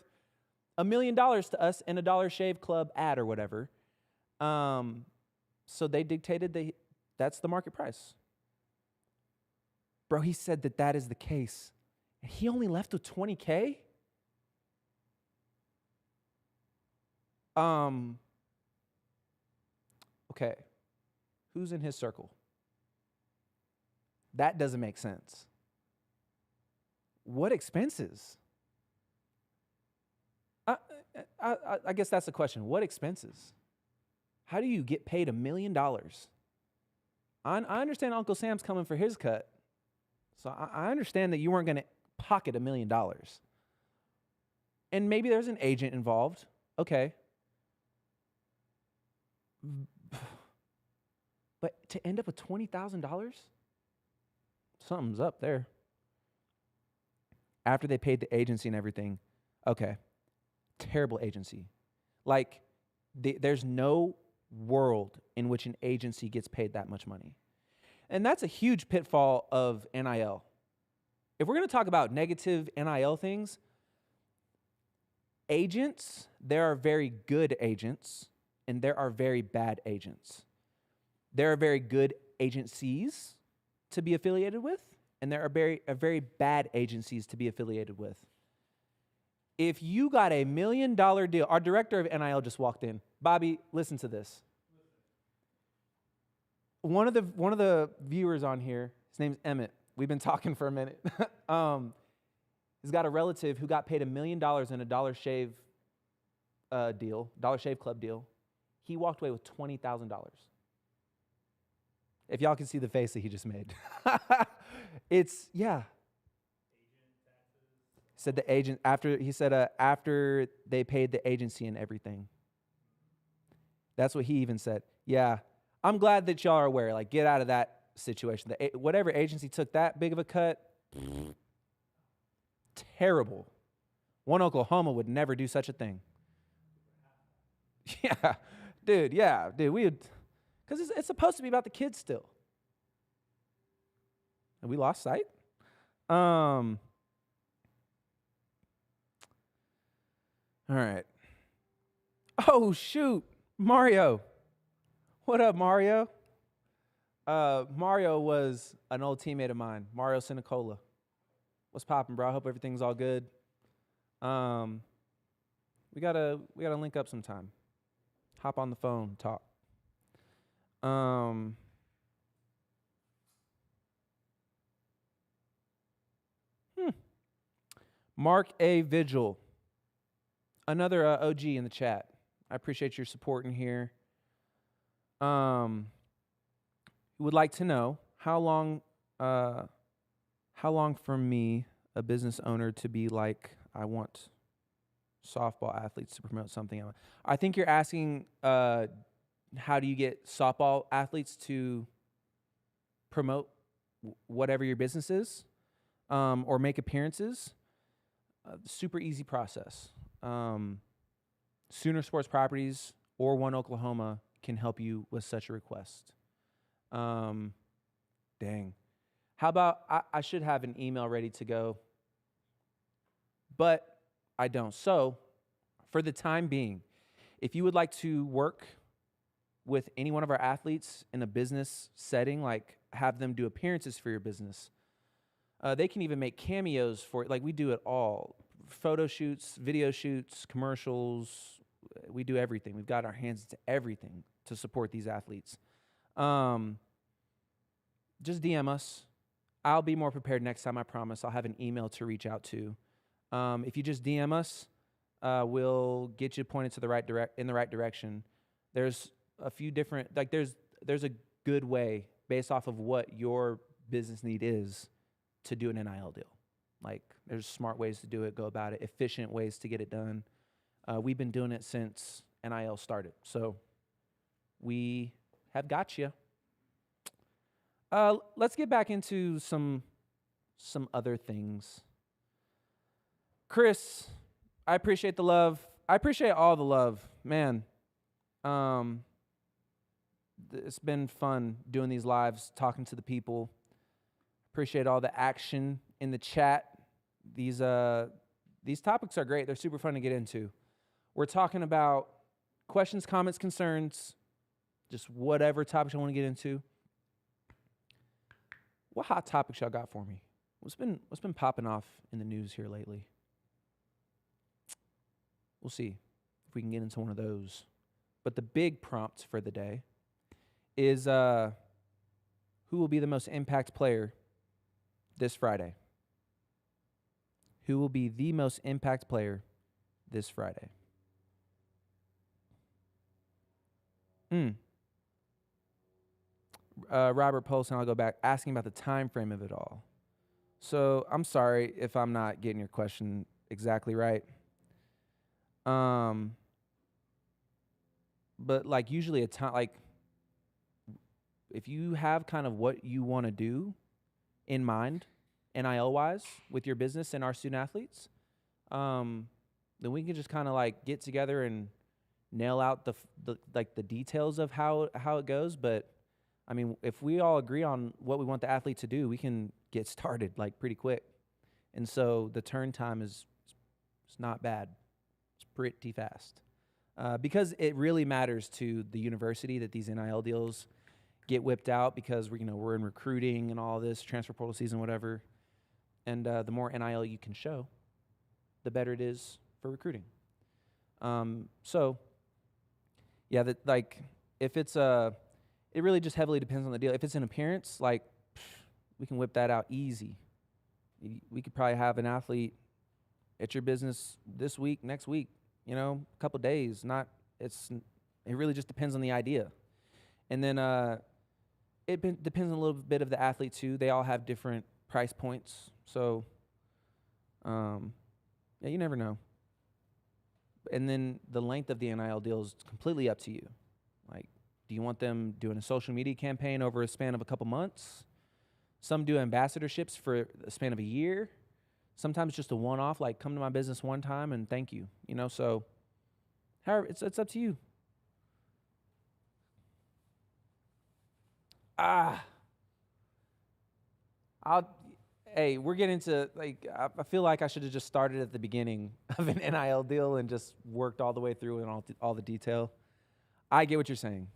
$1 million to us in a Dollar Shave Club ad or whatever. So they dictated that's the market price. Bro, he said that is the case. And he only left with $20K? Okay. Who's in his circle? That doesn't make sense. What expenses? I guess that's the question. What expenses? How do you get paid $1 million? I understand Uncle Sam's coming for his cut. So I understand that you weren't going to pocket $1 million. And maybe there's an agent involved. Okay. But to end up with $20,000? Something's up there. After they paid the agency and everything, okay, terrible agency. Like, there's no world in which an agency gets paid that much money. And that's a huge pitfall of NIL. If we're going to talk about negative NIL things, agents, there are very good agents, and there are very bad agents. There are very good agencies to be affiliated with, and there are very bad agencies to be affiliated with. If you got $1 million deal, our director of NIL just walked in. Bobby, listen to this. One of the viewers on here, his name's Emmett. We've been talking for a minute. He's got a relative who got paid $1 million in a Dollar Shave deal, Dollar Shave Club deal. He walked away with $20,000. If y'all can see the face that he just made. It's, yeah. Said the agent, after they paid the agency and everything. That's what he even said. Yeah, I'm glad that y'all are aware. Like, get out of that situation. Whatever agency took that big of a cut, terrible. One Oklahoma would never do such a thing. Yeah, dude, we would, because it's supposed to be about the kids still. And we lost sight. All right. Oh, shoot. Mario. What up, Mario? Mario was an old teammate of mine, Mario Sinicola. What's poppin', bro? I hope everything's all good. We gotta link up sometime. Hop on the phone, talk. Mark A. Vigil, another OG in the chat. I appreciate your support in here. Would like to know how long for me, a business owner, to be like, I want softball athletes to promote something. I think you're asking, how do you get softball athletes to promote whatever your business is, or make appearances? Super easy process. Sooner Sports Properties or One Oklahoma can help you with such a request. Dang. How about, I should have an email ready to go, but I don't. So, for the time being, if you would like to work with any one of our athletes in a business setting, like have them do appearances for your business, they can even make cameos for it. Like, we do it all. Photo shoots, video shoots, commercials. We do everything. We've got our hands into everything to support these athletes. Just DM us. I'll be more prepared next time, I promise. I'll have an email to reach out to. If you just DM us, we'll get you pointed to the right direction. There's a few different, like there's a good way based off of what your business need is to do an NIL deal. Like, there's smart ways to do it, go about it, efficient ways to get it done. We've been doing it since NIL started, so we have got you. Let's get back into some other things. Chris, I appreciate the love. I appreciate all the love, man. Um, it's been fun doing these lives, talking to the people. Appreciate all the action in the chat. These topics are great. They're super fun to get into. We're talking about questions, comments, concerns, just whatever topics I want to get into. What hot topics y'all got for me? What's been popping off in the news here lately? We'll see if we can get into one of those. But the big prompt for the day is who will be the most impact player this Friday? Who will be the most impact player this Friday? Robert Polson, I'll go back, asking about the time frame of it all. So I'm sorry if I'm not getting your question exactly right. But like usually a time, like if you have kind of what you want to do in mind, NIL wise, with your business and our student athletes, then we can just kind of like get together and nail out the details of how it goes. But I mean, if we all agree on what we want the athlete to do, we can get started like pretty quick. And so the turn time is not bad. It's pretty fast. Because it really matters to the university that these NIL deals get whipped out, because we're in recruiting and all this, transfer portal season, whatever. And the more NIL you can show, the better it is for recruiting. So yeah, if it's it really just heavily depends on the deal. If it's an appearance, like we can whip that out easy. We could probably have an athlete at your business this week, next week, a couple days. It really just depends on the idea. And then depends on a little bit of the athlete too. They all have different price points. So, yeah, you never know. And then the length of the NIL deal is completely up to you. Like, do you want them doing a social media campaign over a span of a couple months? Some do ambassadorships for a span of a year. Sometimes just a one-off, like come to my business one time and thank you. So however, it's up to you. We're getting to, I feel like I should have just started at the beginning of an NIL deal and just worked all the way through and all the detail. I get what you're saying.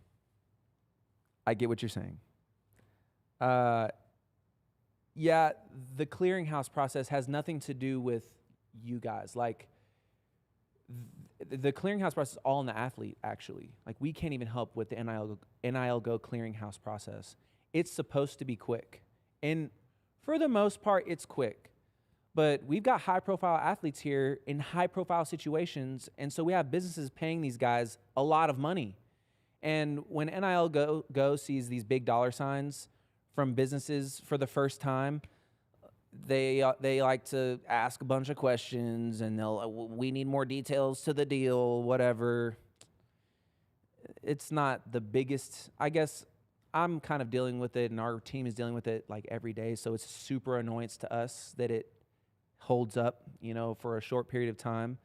Yeah, the clearinghouse process has nothing to do with you guys. Like, the clearinghouse process is all on the athlete, actually. Like, we can't even help with the NIL Go clearinghouse process. It's supposed to be quick. And for the most part, it's quick. But we've got high-profile athletes here in high-profile situations, and so we have businesses paying these guys a lot of money. And when NIL Go sees these big dollar signs from businesses for the first time, they like to ask a bunch of questions, and we need more details to the deal, whatever. It's not the biggest. I guess I'm kind of dealing with it, and our team is dealing with it like every day, so it's super annoyance to us that it holds up, for a short period of time.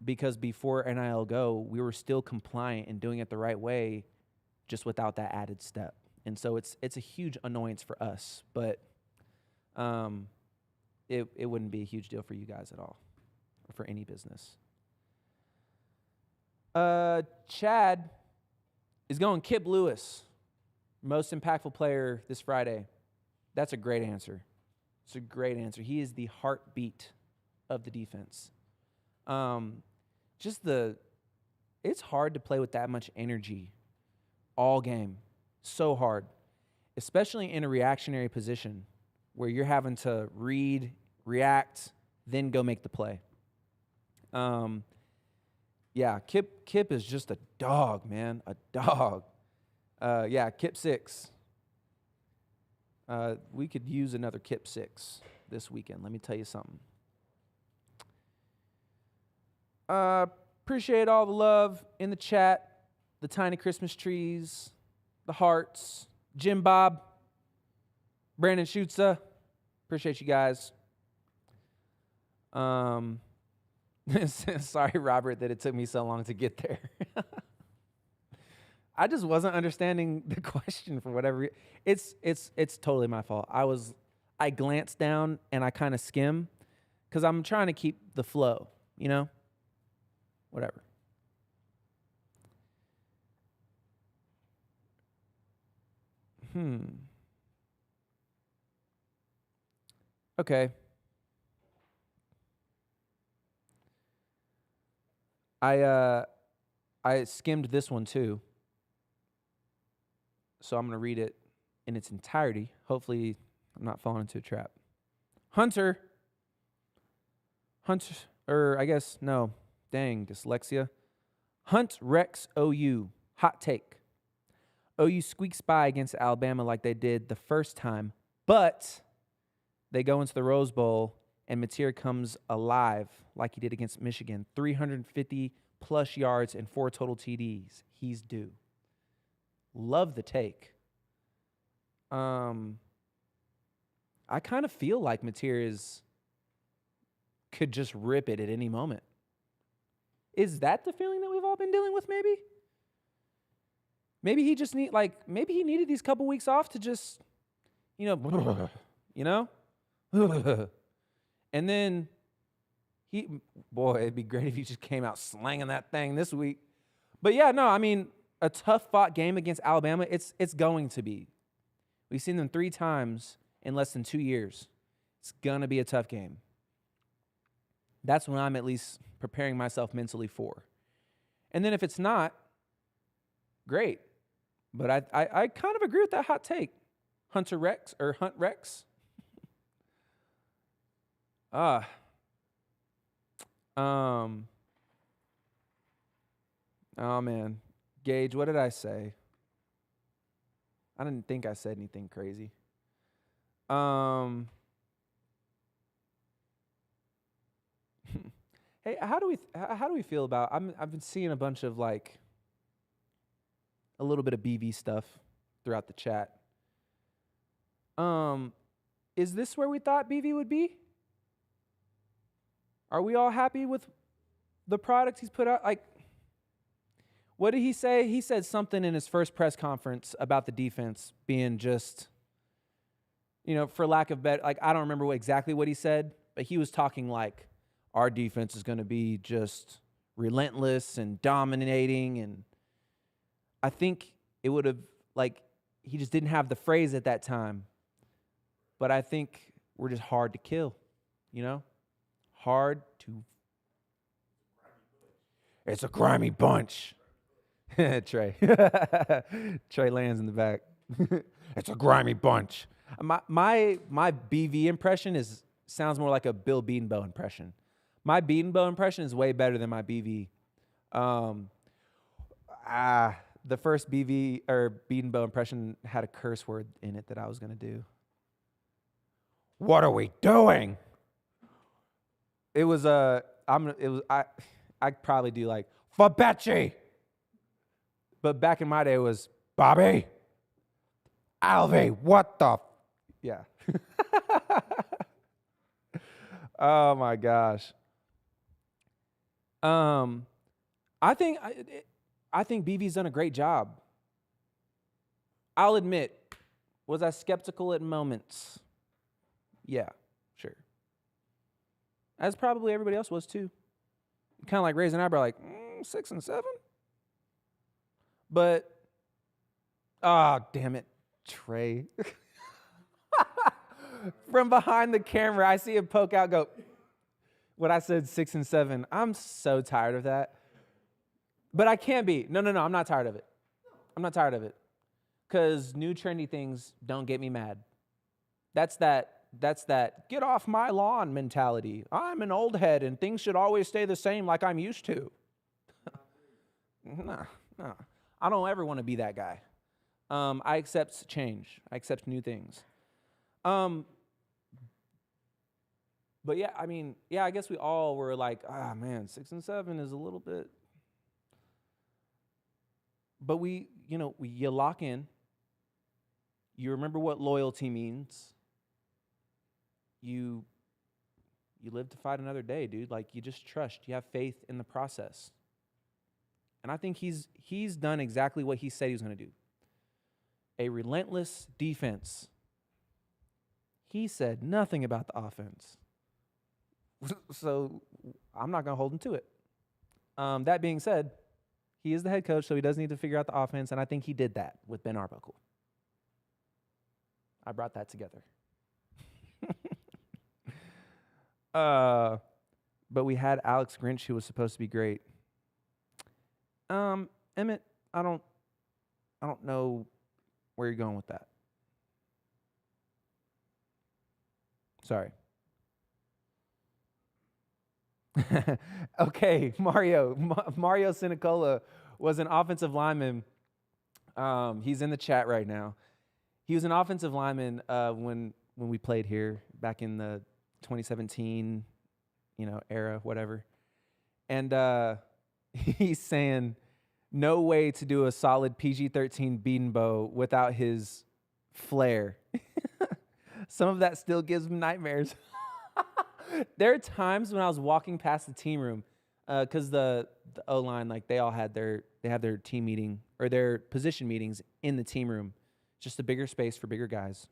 Because before NIL Go, we were still compliant and doing it the right way, just without that added step. And so it's a huge annoyance for us, but it wouldn't be a huge deal for you guys at all, or for any business. Chad is going Kip Lewis, most impactful player this Friday. That's a great answer. It's a great answer. He is the heartbeat of the defense. It's hard to play with that much energy all game. So hard, especially in a reactionary position where you're having to read, react, then go make the play. Yeah, Kip is just a dog, man, a dog. Yeah, Kip 6. We could use another Kip 6 this weekend. Let me tell you something. Appreciate all the love in the chat, the tiny Christmas trees, the hearts, Jim Bob, Brandon Schutza. Appreciate you guys. Um, sorry, Robert, that it took me so long to get there. I just wasn't understanding the question for whatever. It's totally my fault. I glanced down and I kind of skim because I'm trying to keep the flow, you know? Whatever. Okay. I I skimmed this one too. So I'm going to read it in its entirety. Hopefully I'm not falling into a trap. Hunter, or I guess, no, dang, dyslexia. Hunt Rex OU. Hot take. OU squeaks by against Alabama like they did the first time, but they go into the Rose Bowl and Mateer comes alive like he did against Michigan. 350 plus yards and 4 total TDs. He's due. Love the take. I kind of feel like Mateer could just rip it at any moment. Is that the feeling that we've all been dealing with, maybe? Maybe he just maybe he needed these couple weeks off to just, you know, and then it'd be great if he just came out slanging that thing this week. But yeah, no, I mean, a tough fought game against Alabama, it's going to be. We've seen them 3 times in less than 2 years. It's going to be a tough game. That's when I'm at least preparing myself mentally for. And then if it's not, great. But I kind of agree with that hot take. Hunt Rex. Oh man. Gage, what did I say? I didn't think I said anything crazy. Hey, how do we feel about? I've been seeing a bunch of a little bit of BV stuff throughout the chat. Is this where we thought BV would be? Are we all happy with the product he's put out? What did he say? He said something in his first press conference about the defense being just, for lack of better, I don't remember exactly what he said, but he was talking like our defense is going to be just relentless and dominating. And I think it would have, he just didn't have the phrase at that time. But I think we're just hard to kill, Hard to. It's a grimy bunch. Trey. Trey lands in the back. It's a grimy bunch. My BV impression sounds more like a Bill Bedenbaugh impression. My Bedenbaugh impression is way better than my BV. The first BV or Bedenbaugh impression had a curse word in it that I was going to do. What are we doing? It was I probably do Fabechi. But back in my day, it was Bobby, Alvy, what the? Yeah. Oh my gosh. I think BV's done a great job. I'll admit, was I skeptical at moments? Yeah, sure. As probably everybody else was too. Kind of raising an eyebrow, 6 and 7. But, damn it, Trey. From behind the camera, I see him poke out, go, when I said 6 and 7, I'm so tired of that. But I can't be. No, I'm not tired of it. I'm not tired of it. Because new trendy things don't get me mad. That's that get off my lawn mentality. I'm an old head and things should always stay the same like I'm used to. No. I don't ever want to be that guy. I accept change. I accept new things. But yeah, I guess we all were like, man, 6 and 7 is a little bit. But you lock in. You remember what loyalty means. You you live to fight another day, dude. Like, you just trust. You have faith in the process. And I think he's done exactly what he said he was going to do. A relentless defense. He said nothing about the offense. So I'm not going to hold him to it. That being said, he is the head coach, so he does need to figure out the offense, and I think he did that with Ben Arbuckle. I brought that together. But we had Alex Grinch, who was supposed to be great. Emmett, I don't know where you're going with that. Sorry. Okay, Mario Sinicola was an offensive lineman. He's in the chat right now. He was an offensive lineman when we played here back in the 2017, era, whatever. And he's saying no way to do a solid PG-13 bean bow without his flair. Some of that still gives him nightmares. There are times when I was walking past the team room, because the O-line, like, they have their team meeting or their position meetings in the team room. Just a bigger space for bigger guys.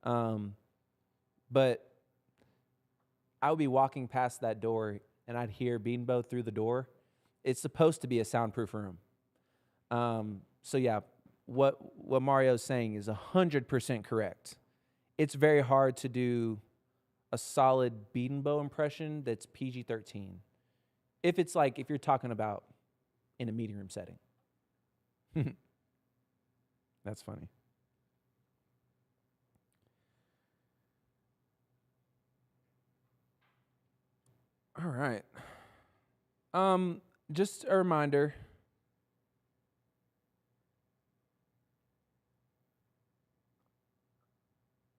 But I would be walking past that door and I'd hear Beanbo through the door. It's supposed to be a soundproof room. So yeah, what Mario's saying is 100% correct. It's very hard to do a solid Beanbo impression that's PG-13. If you're talking about in a meeting room setting. That's funny. All right. Just a reminder.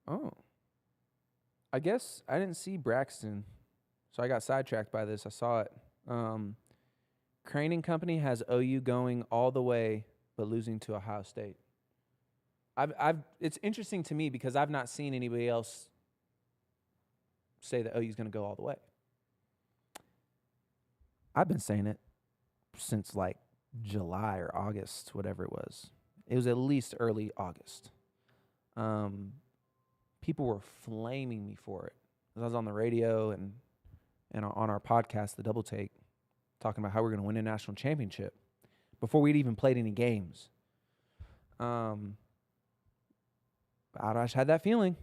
Oh. I guess I didn't see Braxton, so I got sidetracked by this. I saw it. Crane and Company has OU going all the way, but losing to Ohio State. It's interesting to me because I've not seen anybody else say that OU's going to go all the way. I've been saying it since like July or August, whatever it was. It was at least early August. People were flaming me for it. I was on the radio and on our podcast, The Double Take, talking about how we're going to win a national championship before we'd even played any games. I just had that feeling.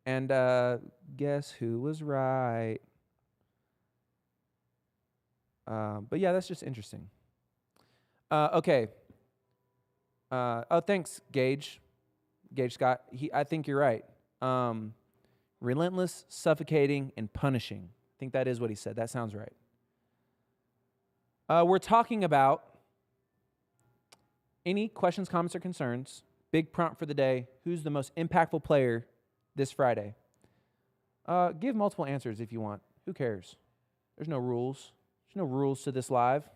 And guess who was right? But yeah, that's just interesting. Okay. Thanks, Gage Scott. I think you're right. Relentless, suffocating, and punishing. I think that is what he said. That sounds right. We're talking about any questions, comments, or concerns. Big prompt for the day. Who's the most impactful player this Friday? Give multiple answers if you want. Who cares? There's no rules. There's no rules to this live.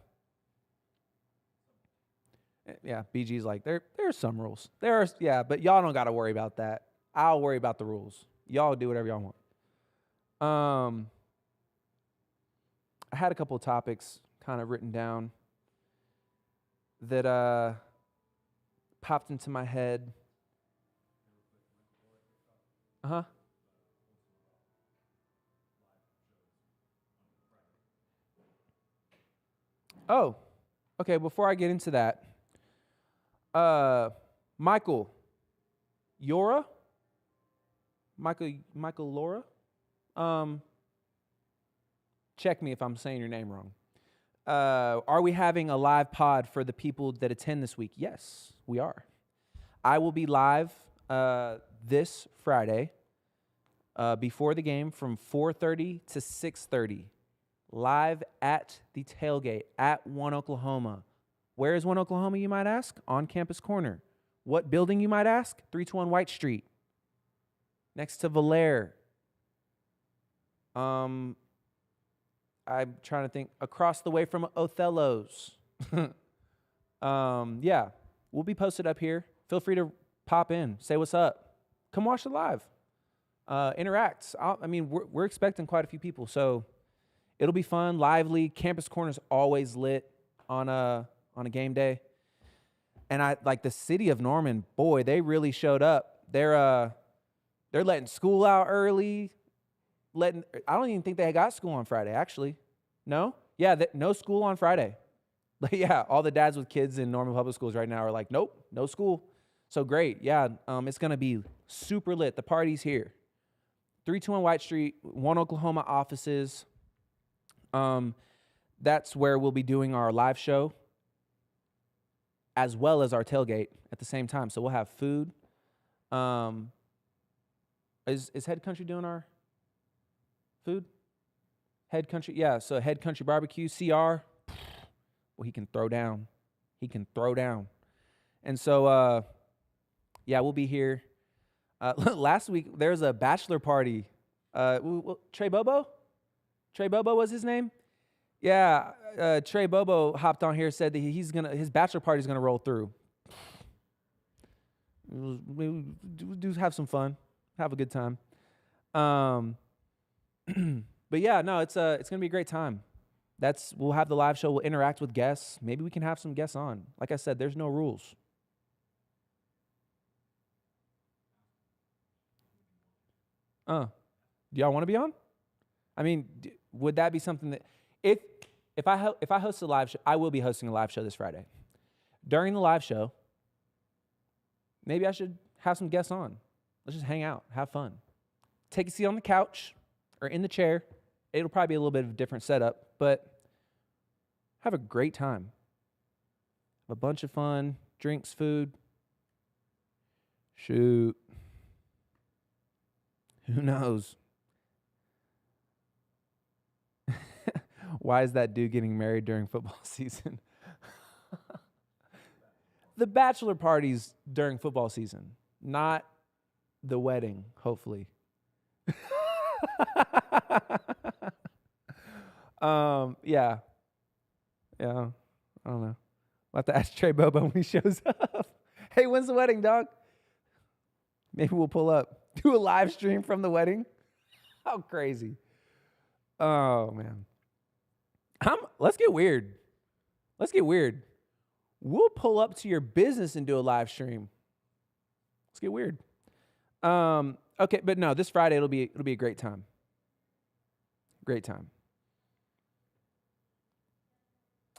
Yeah, BG's like, there's some rules. But y'all don't got to worry about that. I'll worry about the rules. Y'all do whatever y'all want. I had a couple of topics kind of written down that popped into my head. Uh-huh. Oh, okay, before I get into that, Michael Laura? Check me if I'm saying your name wrong. Are we having a live pod for the people that attend this week? Yes, we are. I will be live this Friday before the game from 4:30 to 6:30, live at the tailgate at One Oklahoma. Where is One Oklahoma, you might ask? On Campus Corner. What building, you might ask? 321 White Street, next to Valaire. I'm trying to think. Across the way from Othello's. Yeah, we'll be posted up here. Feel free to pop in. Say what's up. Come watch it live. interact. I mean, we're expecting quite a few people, so it'll be fun, lively. Campus Corner's always lit on a game day. And I like the city of Norman, boy, they really showed up. They're letting school out early. I don't even think they got school on Friday, actually. No? Yeah, no school on Friday. Like, yeah, all the dads with kids in Norman Public Schools right now are like, nope, no school. So great. Yeah, it's going to be super lit. The party's here. 321 White Street, One Oklahoma offices. That's where we'll be doing our live show as well as our tailgate at the same time. So we'll have food. Is Head Country doing our food? Head Country, yeah. So Head Country Barbecue, CR. Well, he can throw down. He can throw down. And so, yeah, we'll be here. Last week, there was a bachelor party. Trey Bobo? Trey Bobo was his name? Yeah, Trey Bobo hopped on here, said that his bachelor party's gonna roll through. We'll do have some fun, have a good time. But yeah, no, it's gonna be a great time. We'll have the live show. We'll interact with guests. Maybe we can have some guests on. Like I said, there's no rules. Do y'all want to be on? I mean, would that be something that if I host a live show, I will be hosting a live show this Friday. During the live show, maybe I should have some guests on. Let's just hang out, have fun. Take a seat on the couch or in the chair. It'll probably be a little bit of a different setup, but have a great time. Have a bunch of fun, drinks, food. Shoot. Who knows? Why is that dude getting married during football season? The bachelor parties during football season, not the wedding, hopefully. Yeah. Yeah. I don't know. We'll have to ask Trey Bobo when he shows up. Hey, when's the wedding, dog? Maybe we'll pull up. Do a live stream from the wedding. How crazy. Oh, man. Let's get weird. Let's get weird. We'll pull up to your business and do a live stream. Let's get weird. Okay, but no, this Friday it'll be a great time. Great time.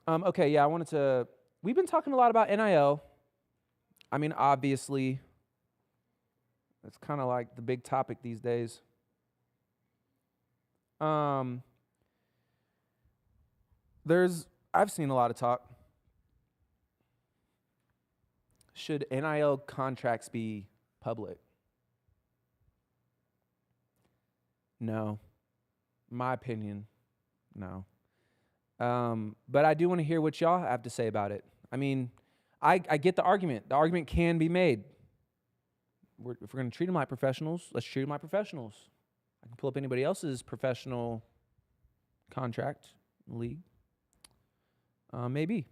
Okay, yeah, we've been talking a lot about NIL. I mean, obviously, it's kind of like the big topic these days. I've seen a lot of talk. Should NIL contracts be public? No. My opinion, no. But I do want to hear what y'all have to say about it. I mean, I get the argument. The argument can be made. If we're going to treat them like professionals, let's treat them like professionals. I can pull up anybody else's professional contract league. Maybe.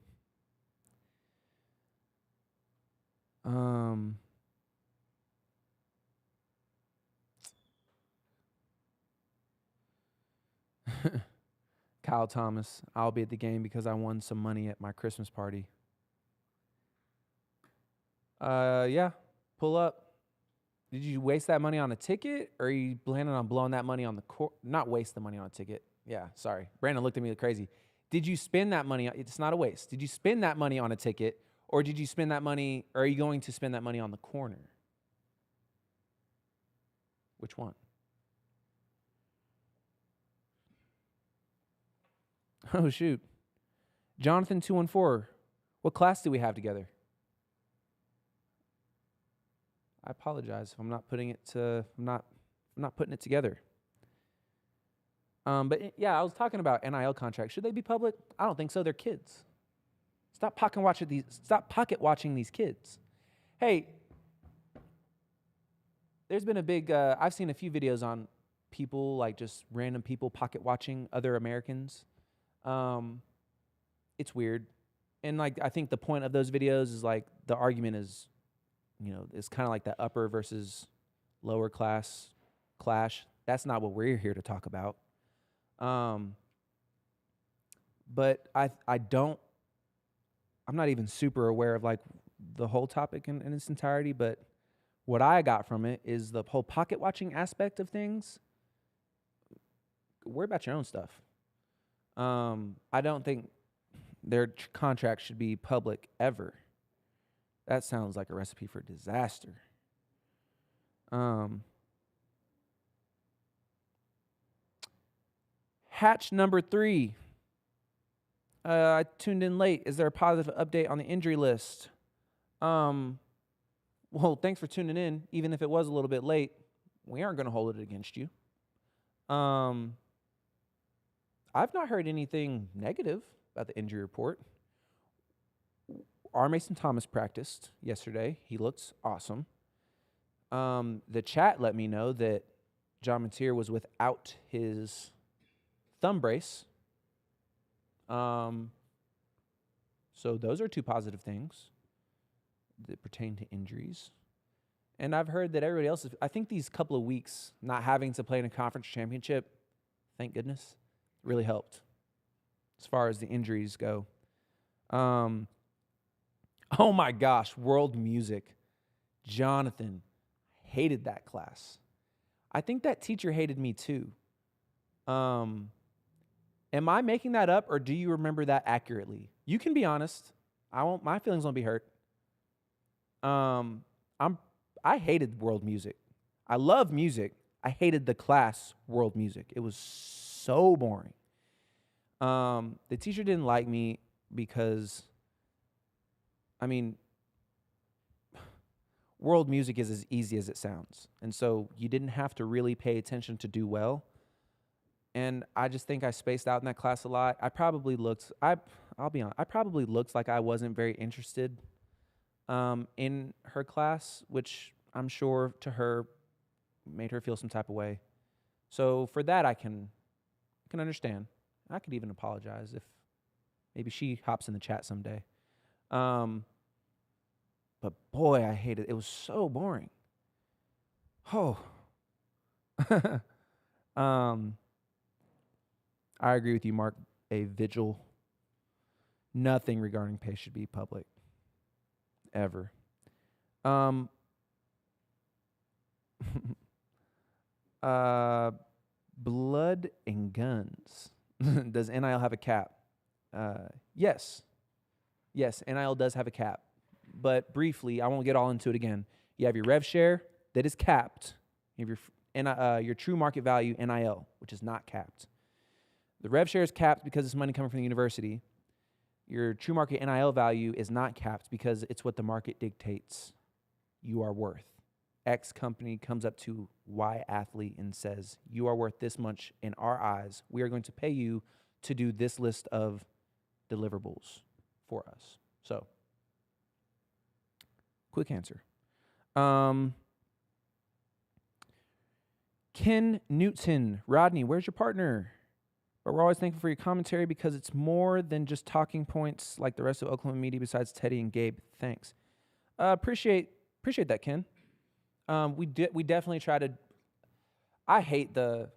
Kyle Thomas, I'll be at the game because I won some money at my Christmas party. Yeah, pull up. Did you waste that money on a ticket, or are you planning on blowing that money on the court? Not waste the money on a ticket. Yeah, sorry. Brandon looked at me like crazy. Did you spend that money? It's not a waste. Did you spend that money on a ticket, or did you spend that money, or are you going to spend that money on the corner? Which one? Oh, shoot. Jonathan 214, what class do we have together? I apologize if I'm not putting it together. But yeah, I was talking about NIL contracts. Should they be public? I don't think so. They're kids. Stop pocket watching these kids. Hey, there's been a big. I've seen a few videos on people, like just random people pocket watching other Americans. It's weird, and like I think the point of those videos is like the argument is, it's kind of like that upper versus lower class clash. That's not what we're here to talk about. But I'm not even super aware of like the whole topic in its entirety, but what I got from it is the whole pocket watching aspect of things. Worry about your own stuff. I don't think their contract should be public ever. That sounds like a recipe for disaster. Hatch number 3. I tuned in late. Is there a positive update on the injury list? Well, thanks for tuning in. Even if it was a little bit late, we aren't going to hold it against you. I've not heard anything negative about the injury report. R. Mason Thomas practiced yesterday. He looks awesome. The chat let me know that John Mateer was without his thumb brace. So those are 2 positive things that pertain to injuries. And I've heard that everybody else I think these couple of weeks not having to play in a conference championship, thank goodness, really helped as far as the injuries go. Oh my gosh, world music. Jonathan, hated that class. I think that teacher hated me too. Am I making that up, or do you remember that accurately? You can be honest. My feelings won't be hurt. I hated world music. I love music. I hated the class world music. It was so boring. The teacher didn't like me because, world music is as easy as it sounds. And so you didn't have to really pay attention to do well. And I just think I spaced out in that class a lot. I'll be honest, I probably looked like I wasn't very interested in her class, which I'm sure to her made her feel some type of way. So for that, I can understand. I could even apologize if maybe she hops in the chat someday. But boy, I hated it. It was so boring. Oh. I agree with you, Mark. A vigil. Nothing regarding pay should be public. Ever. Blood and guns. Does NIL have a cap? Yes. Yes, NIL does have a cap. But briefly, I won't get all into it again. You have your rev share that is capped. You have your true market value, NIL, which is not capped. The rev share is capped because it's money coming from the university. Your true market NIL value is not capped because it's what the market dictates you are worth. X company comes up to Y athlete and says, you are worth this much in our eyes. We are going to pay you to do this list of deliverables for us. So, quick answer. Ken Newton, Rodney, where's your partner? But we're always thankful for your commentary because it's more than just talking points like the rest of Oklahoma media besides Teddy and Gabe. Thanks. Appreciate that, Ken. We definitely try to. I hate the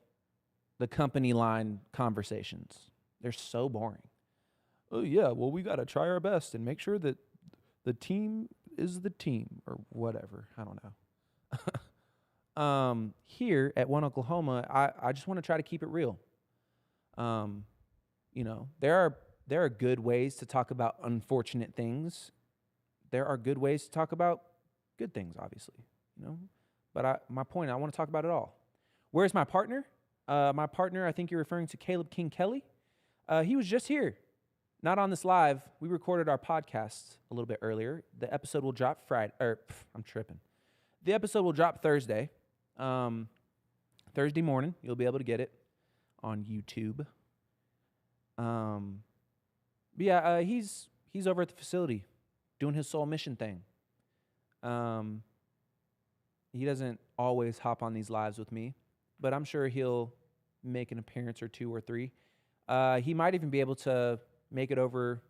company line conversations. They're so boring. Oh yeah, well we got to try our best and make sure that the team is the team or whatever. I don't know. Here at One Oklahoma, I just want to try to keep it real. There are good ways to talk about unfortunate things. There are good ways to talk about good things, obviously, But my point, I want to talk about it all. Where's my partner? My partner, I think you're referring to Caleb King Kelly. He was just here, not on this live. We recorded our podcast a little bit earlier. The episode will drop Friday. I'm tripping. The episode will drop Thursday. Thursday morning, you'll be able to get it on YouTube. He's over at the facility doing his soul mission thing. He doesn't always hop on these lives with me, but I'm sure he'll make an appearance or 2 or 3. He might even be able to make it over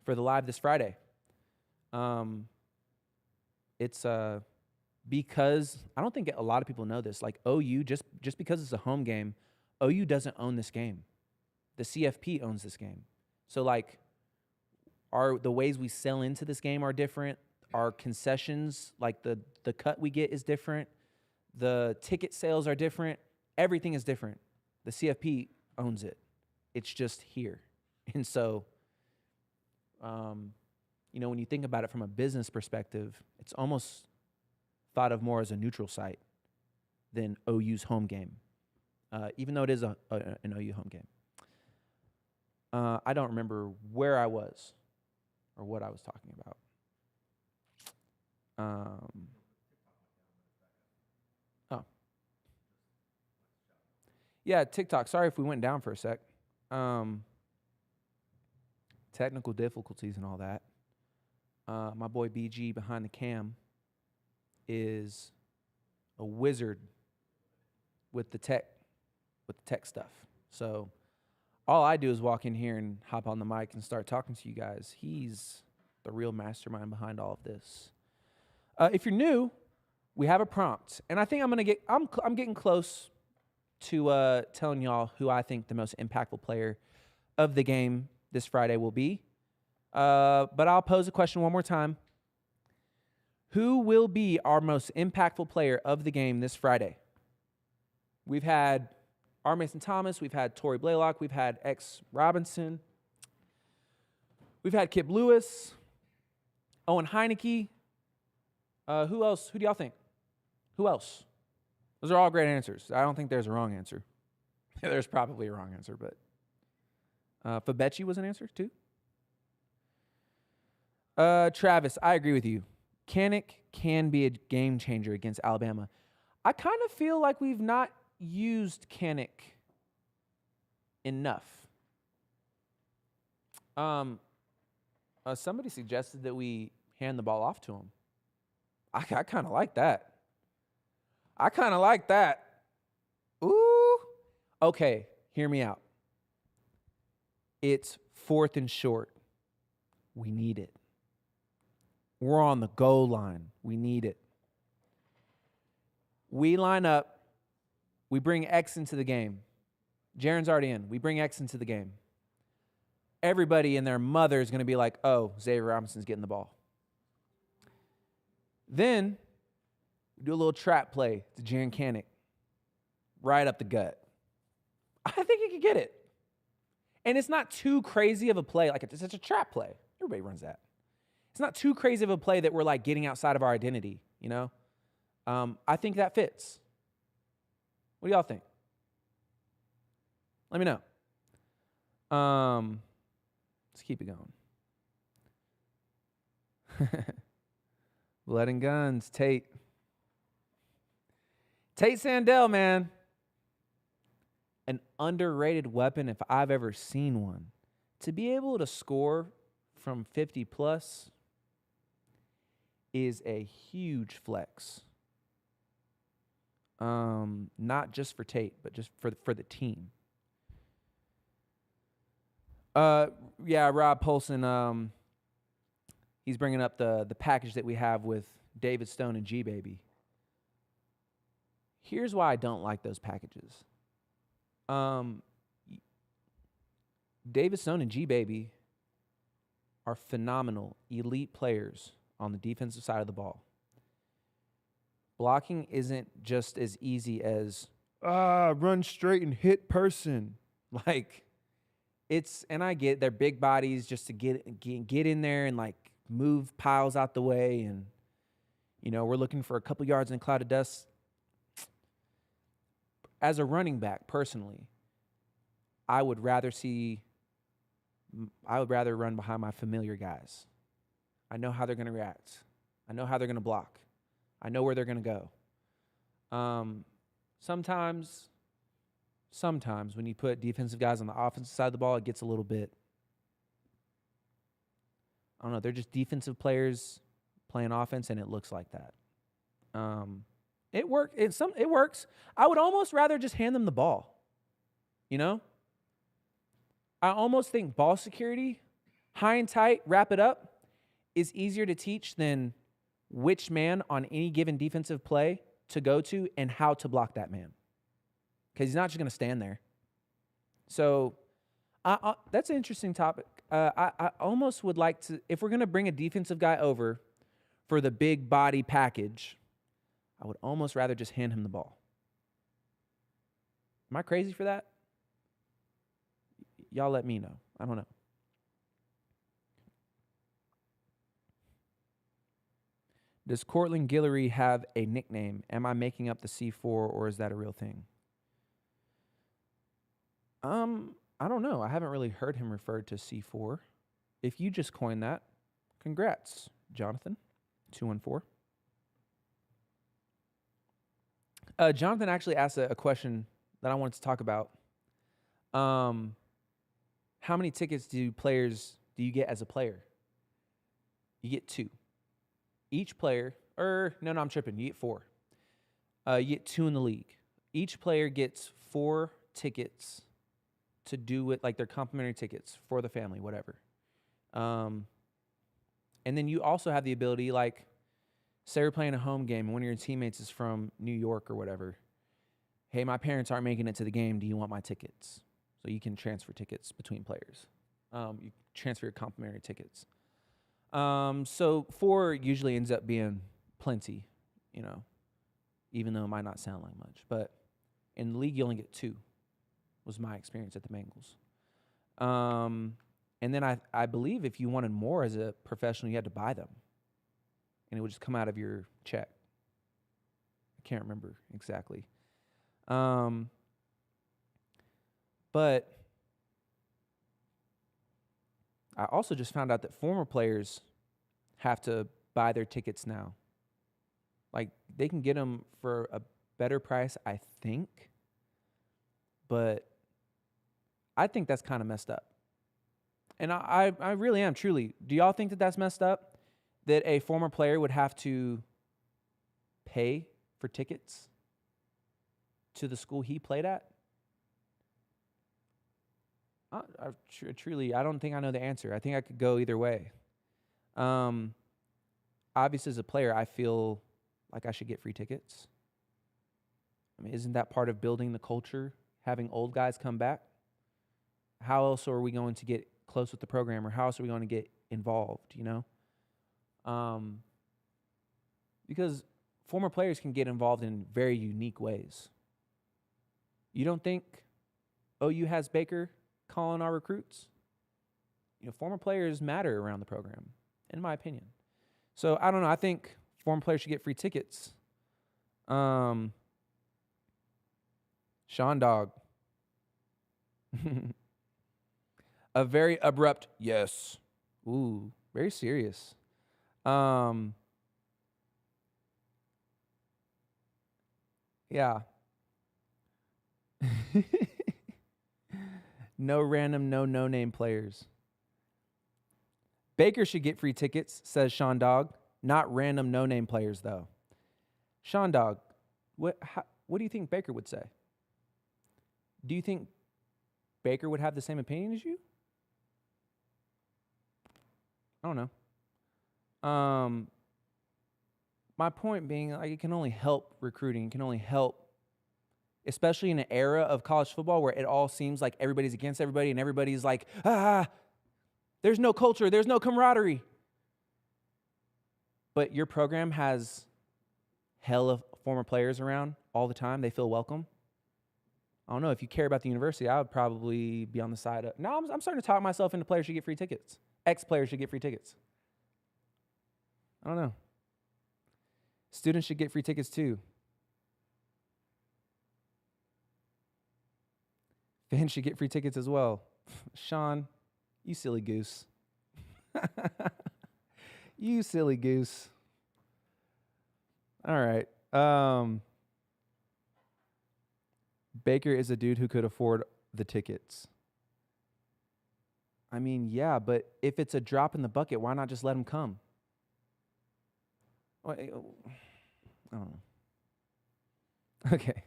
for the live this Friday. It's because I don't think a lot of people know this. Like OU, just because it's a home game, OU doesn't own this game. The CFP owns this game. So like the ways we sell into this game are different. Our concessions, like the cut we get is different. The ticket sales are different. Everything is different. The CFP owns it. It's just here. And so, when you think about it from a business perspective, it's almost thought of more as a neutral site than OU's home game, even though it is an OU home game. I don't remember where I was or what I was talking about. Yeah, TikTok. Sorry if we went down for a sec. Technical difficulties and all that. My boy BG behind the cam is a wizard with the tech stuff. So all I do is walk in here and hop on the mic and start talking to you guys. He's the real mastermind behind all of this. If you're new, we have a prompt, and I think I'm getting close to telling y'all who I think the most impactful player of the game this Friday will be. But I'll pose a question one more time. Who will be our most impactful player of the game this Friday? We've had R. Mason Thomas. We've had Torrey Blaylock. We've had X Robinson. We've had Kip Lewis. Owen Heineke. Who else? Who do y'all think? Who else? Those are all great answers. I don't think there's a wrong answer. There's probably a wrong answer, but Fabechi was an answer too. Travis, I agree with you. Kanik can be a game changer against Alabama. I kind of feel like we've not used Kanik enough. Somebody suggested that we hand the ball off to him. I kind of like that. Ooh. Okay, hear me out. It's 4th and short. We need it. We're on the goal line. We need it. We line up. We bring X into the game. Jaron's already in. We bring X into the game. Everybody and their mother is going to be like, oh, Xavier Robinson's getting the ball. Then we do a little trap play to Jaren Kanik. Right up the gut. I think he could get it. And it's not too crazy of a play. Like it's a trap play. Everybody runs that. It's not too crazy of a play that we're like getting outside of our identity, you know? I think that fits. What do y'all think? Let me know. Let's keep it going. Blood and guns, Tate Sandell, man. An underrated weapon if I've ever seen one. To be able to score from 50 plus is a huge flex. Not just for Tate, but just for the team. Rob Polson, he's bringing up the package that we have with David Stone and G-Baby. Here's why I don't like those packages. David Stone and G-Baby are phenomenal, elite players on the defensive side of the ball. Blocking isn't just as easy as run straight and hit person. Like and I get they're big bodies just to get in there and like move piles out the way, and we're looking for a couple yards in a cloud of dust. As a running back, personally, I would rather run behind my familiar guys. I know how they're going to react. I know how they're going to block. I know where they're going to go. Sometimes when you put defensive guys on the offensive side of the ball, it gets a little bit, I don't know, they're just defensive players playing offense, and it looks like that. It works. I would almost rather just hand them the ball. I almost think ball security, high and tight, wrap it up, is easier to teach than which man on any given defensive play to go to and how to block that man. Because he's not just going to stand there. So that's an interesting topic. I almost would like to, if we're going to bring a defensive guy over for the big body package, I would almost rather just hand him the ball. Am I crazy for that? Y'all let me know. I don't know. Does Cortland Guillory have a nickname? Am I making up the C4 or is that a real thing? I don't know. I haven't really heard him referred to C4. If you just coined that, congrats, Jonathan. 214. Jonathan actually asked a question that I wanted to talk about. How many tickets do you get as a player? You get 2. Each player, no, I'm tripping. You get 4. You get 2 in the league. Each player gets 4 tickets to do with, like, their complimentary tickets for the family, whatever. And then you also have the ability, like, say you're playing a home game and one of your teammates is from New York or whatever. Hey, my parents aren't making it to the game. Do you want my tickets? So you can transfer tickets between players. You transfer your complimentary tickets. So 4 usually ends up being plenty, even though it might not sound like much. But in the league, you only get 2, was my experience at the Bengals. And then I believe if you wanted more as a professional, you had to buy them. And it would just come out of your check. I can't remember exactly. But I also just found out that former players have to buy their tickets now. Like, they can get them for a better price, I think. But I think that's kind of messed up. And I really am, truly. Do y'all think that that's messed up? That a former player would have to pay for tickets to the school he played at? Truly, I don't think I know the answer. I think I could go either way. Obviously, as a player, I feel like I should get free tickets. I mean, isn't that part of building the culture, having old guys come back? How else are we going to get close with the program, or how else are we going to get involved, Because former players can get involved in very unique ways. You don't think OU has Baker calling our recruits? Former players matter around the program, in my opinion. So, I don't know. I think former players should get free tickets. Sean Dog. A very abrupt yes. Ooh, very serious. Yeah. No random, no-name players. Baker should get free tickets, says Sean Dog. Not random, no-name players, though. Sean Dog, what do you think Baker would say? Do you think Baker would have the same opinion as you? I don't know. My point being, like, it can only help recruiting. It can only help, especially in an era of college football where it all seems like everybody's against everybody and everybody's like, there's no culture, there's no camaraderie. But your program has hell of former players around all the time. They feel welcome. I don't know. If you care about the university, I would probably be on the side of... No, I'm starting to talk myself into players should get free tickets. Ex-players should get free tickets. I don't know. Students should get free tickets too. Fans should get free tickets as well. Sean, you silly goose. You silly goose. All right. Baker is a dude who could afford the tickets. I mean, yeah, but if it's a drop in the bucket, why not just let him come? I don't know. Okay.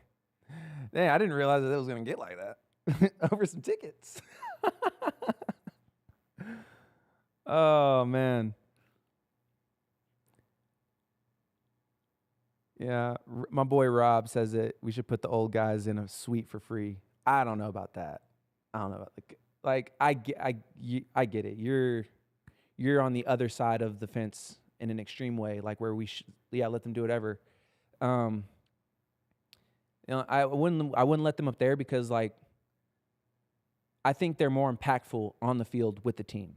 Dang, I didn't realize that it was going to get like that. Over some tickets. Oh, man. Yeah, my boy Rob says that we should put the old guys in a suite for free. I don't know about that. I don't know about I get it. You're on the other side of the fence in an extreme way, like where we should let them do whatever. I wouldn't let them up there because like I think they're more impactful on the field with the team.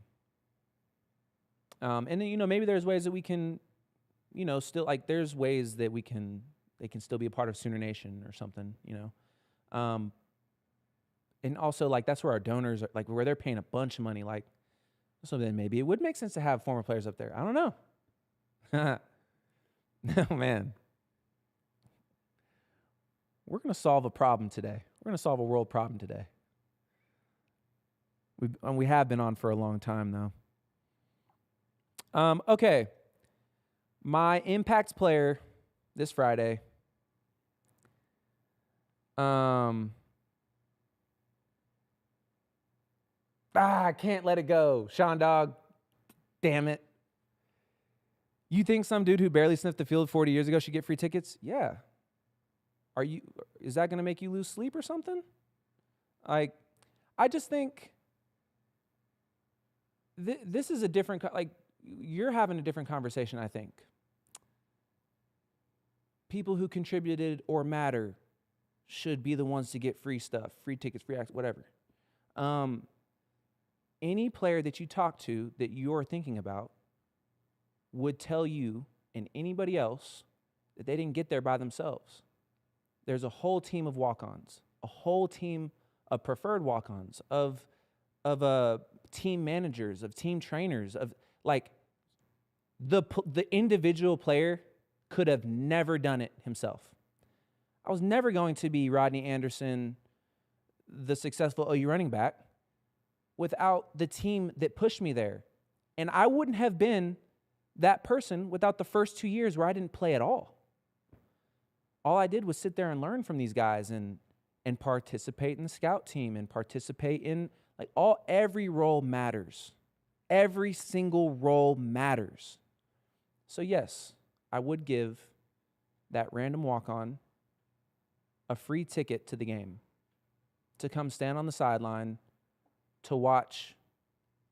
And then, maybe there's ways that we can, still like there's ways that they can still be a part of Sooner Nation or something, and also like that's where our donors are, like where they're paying a bunch of money. Like, so then maybe it would make sense to have former players up there. I don't know. No, man. We're going to solve a problem today. We're going to solve a world problem today. We have been on for a long time, though. Okay. My Impact player this Friday. I can't let it go. Sean Dog. Damn it. You think some dude who barely sniffed the field 40 years ago should get free tickets? Yeah. Is that going to make you lose sleep or something? Like, I just think this is a different, like, you're having a different conversation, I think. People who contributed or matter should be the ones to get free stuff, free tickets, free access, whatever. Any player that you talk to that you're thinking about would tell you and anybody else that they didn't get there by themselves. There's a whole team of walk-ons, a whole team of preferred walk-ons, of team managers, of team trainers, of like the individual player could have never done it himself. I was never going to be Rodney Anderson, the successful OU running back, without the team that pushed me there. And I wouldn't have been that person without the first 2 years where I didn't play at all. All I did was sit there and learn from these guys and participate in the scout team and participate in every role matters. Every single role matters. So yes, I would give that random walk-on a free ticket to the game to come stand on the sideline to watch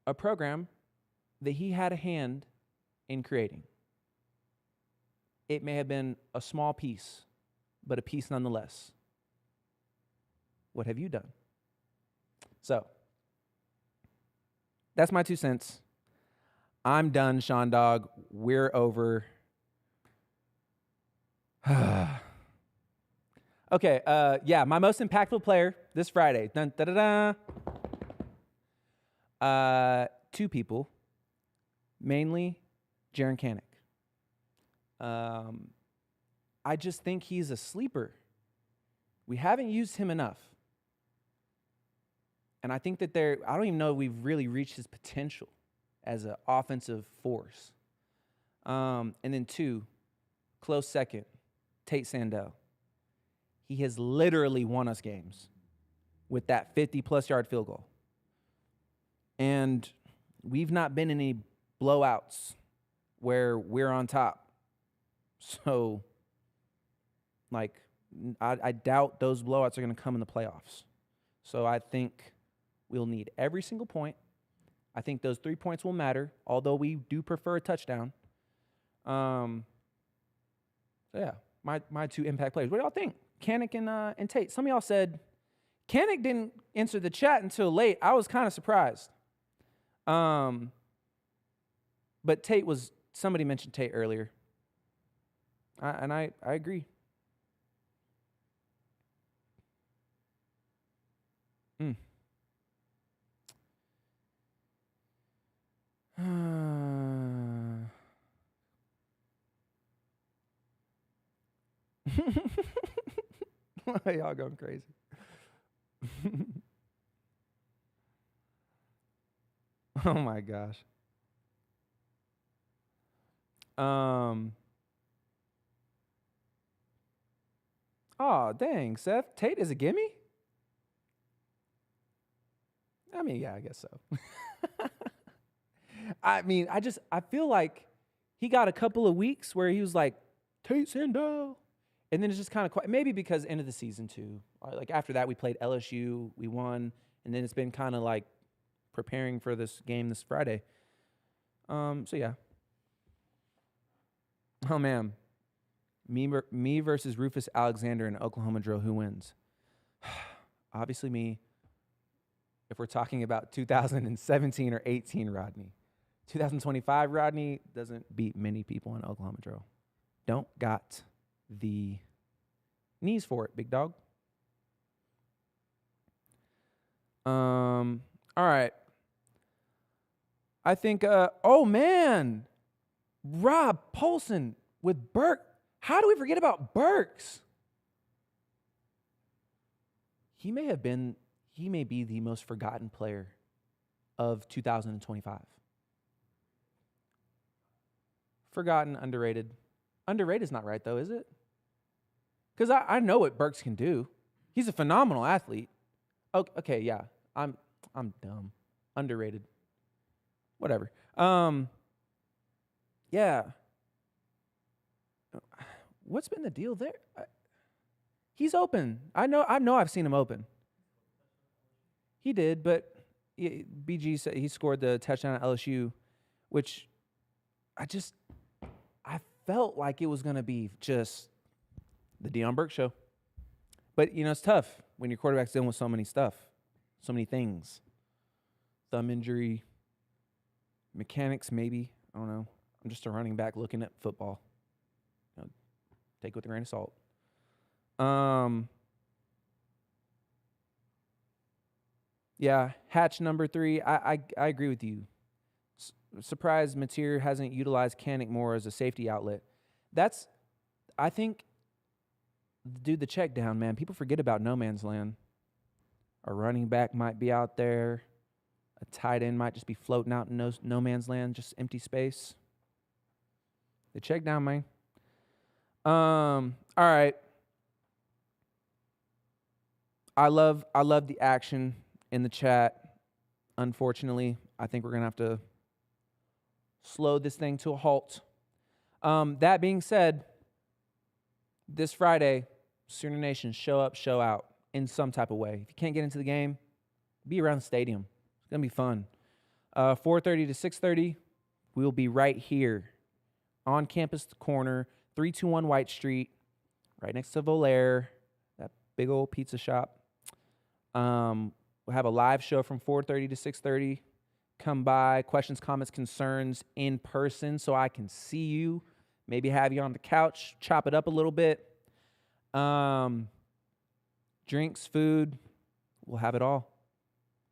a program that he had a hand in creating. It may have been a small piece, but a piece nonetheless. What have you done? So, that's my 2 cents. I'm done, Sean Dog. We're over. Okay, my most impactful player this Friday. Dun, da, da, da. 2 people, mainly Jaren Kanak. I just think he's a sleeper. We haven't used him enough. And I think that I don't even know if we've really reached his potential as an offensive force. And then 2, close second, Tate Sandell. He has literally won us games with that 50-plus yard field goal. And we've not been in any blowouts where we're on top. So, I doubt those blowouts are going to come in the playoffs. So I think we'll need every single point. I think those 3 points will matter, although we do prefer a touchdown. So yeah, my 2 impact players. What do y'all think? Kanak and Tate. Some of y'all said Kanak didn't answer the chat until late. I was kind of surprised. But somebody mentioned Tate earlier. I agree. Y'all going crazy. Oh my gosh. Oh, dang, Seth. Tate is a gimme? I mean, yeah, I guess so. I feel like he got a couple of weeks where he was like, Tate Sandell. And then it's just kind of quiet. Maybe because end of the season too. Like after that, we played LSU, we won, and then it's been kind of like preparing for this game this Friday. So yeah. Oh man, me versus Rufus Alexander in Oklahoma drill. Who wins? Obviously me. If we're talking about 2017 or 18, Rodney. 2025, Rodney doesn't beat many people in Oklahoma drill. Don't got the knees for it, big dog. All right. I think, oh man, Rob Polson with Burke. How do we forget about Burks? He may be the most forgotten player of 2025. Forgotten, underrated. Underrated is not right, though, is it? Because I know what Burks can do. He's a phenomenal athlete. Okay, yeah. I'm dumb. Underrated. Whatever. Yeah. What's been the deal there? He's open. I know I've seen him open. He did, but BG said he scored the touchdown at LSU, which I felt like it was going to be just the Deion Burke show. But, it's tough when your quarterback's dealing with so many stuff, so many things. Thumb injury, mechanics maybe. I don't know. I'm just a running back looking at football. Take it with a grain of salt. Yeah, Hatch number 3. I agree with you. Surprised Mateer hasn't utilized Kanik more as a safety outlet. I think, dude, the check down, man. People forget about no man's land. A running back might be out there. A tight end might just be floating out in no man's land, just empty space. The check down, man. All right. I love the action in the chat. Unfortunately, I think we're going to have to slow this thing to a halt. That being said, this Friday, Sooner Nation, show up, show out in some type of way. If you can't get into the game, be around the stadium. It's going to be fun. 4:30 to 6:30, we'll be right here on campus corner, 321 White Street, right next to Volaire, that big old pizza shop. We'll have a live show from 4:30 to 6:30. Come by, questions, comments, concerns in person so I can see you. Maybe have you on the couch, chop it up a little bit. Drinks, food, we'll have it all.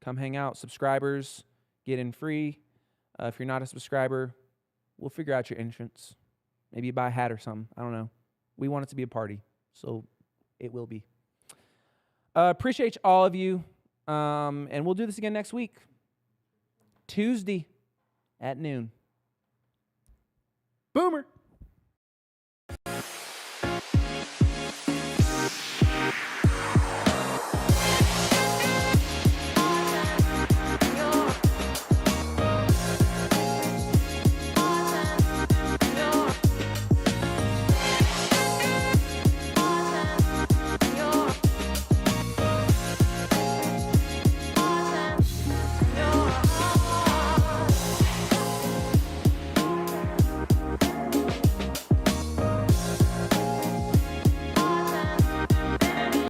Come hang out. Subscribers, get in free. If you're not a subscriber, we'll figure out your entrance. Maybe you buy a hat or something. I don't know. We want it to be a party, so it will be. Appreciate all of you, and we'll do this again next week. Tuesday at noon. Boomer.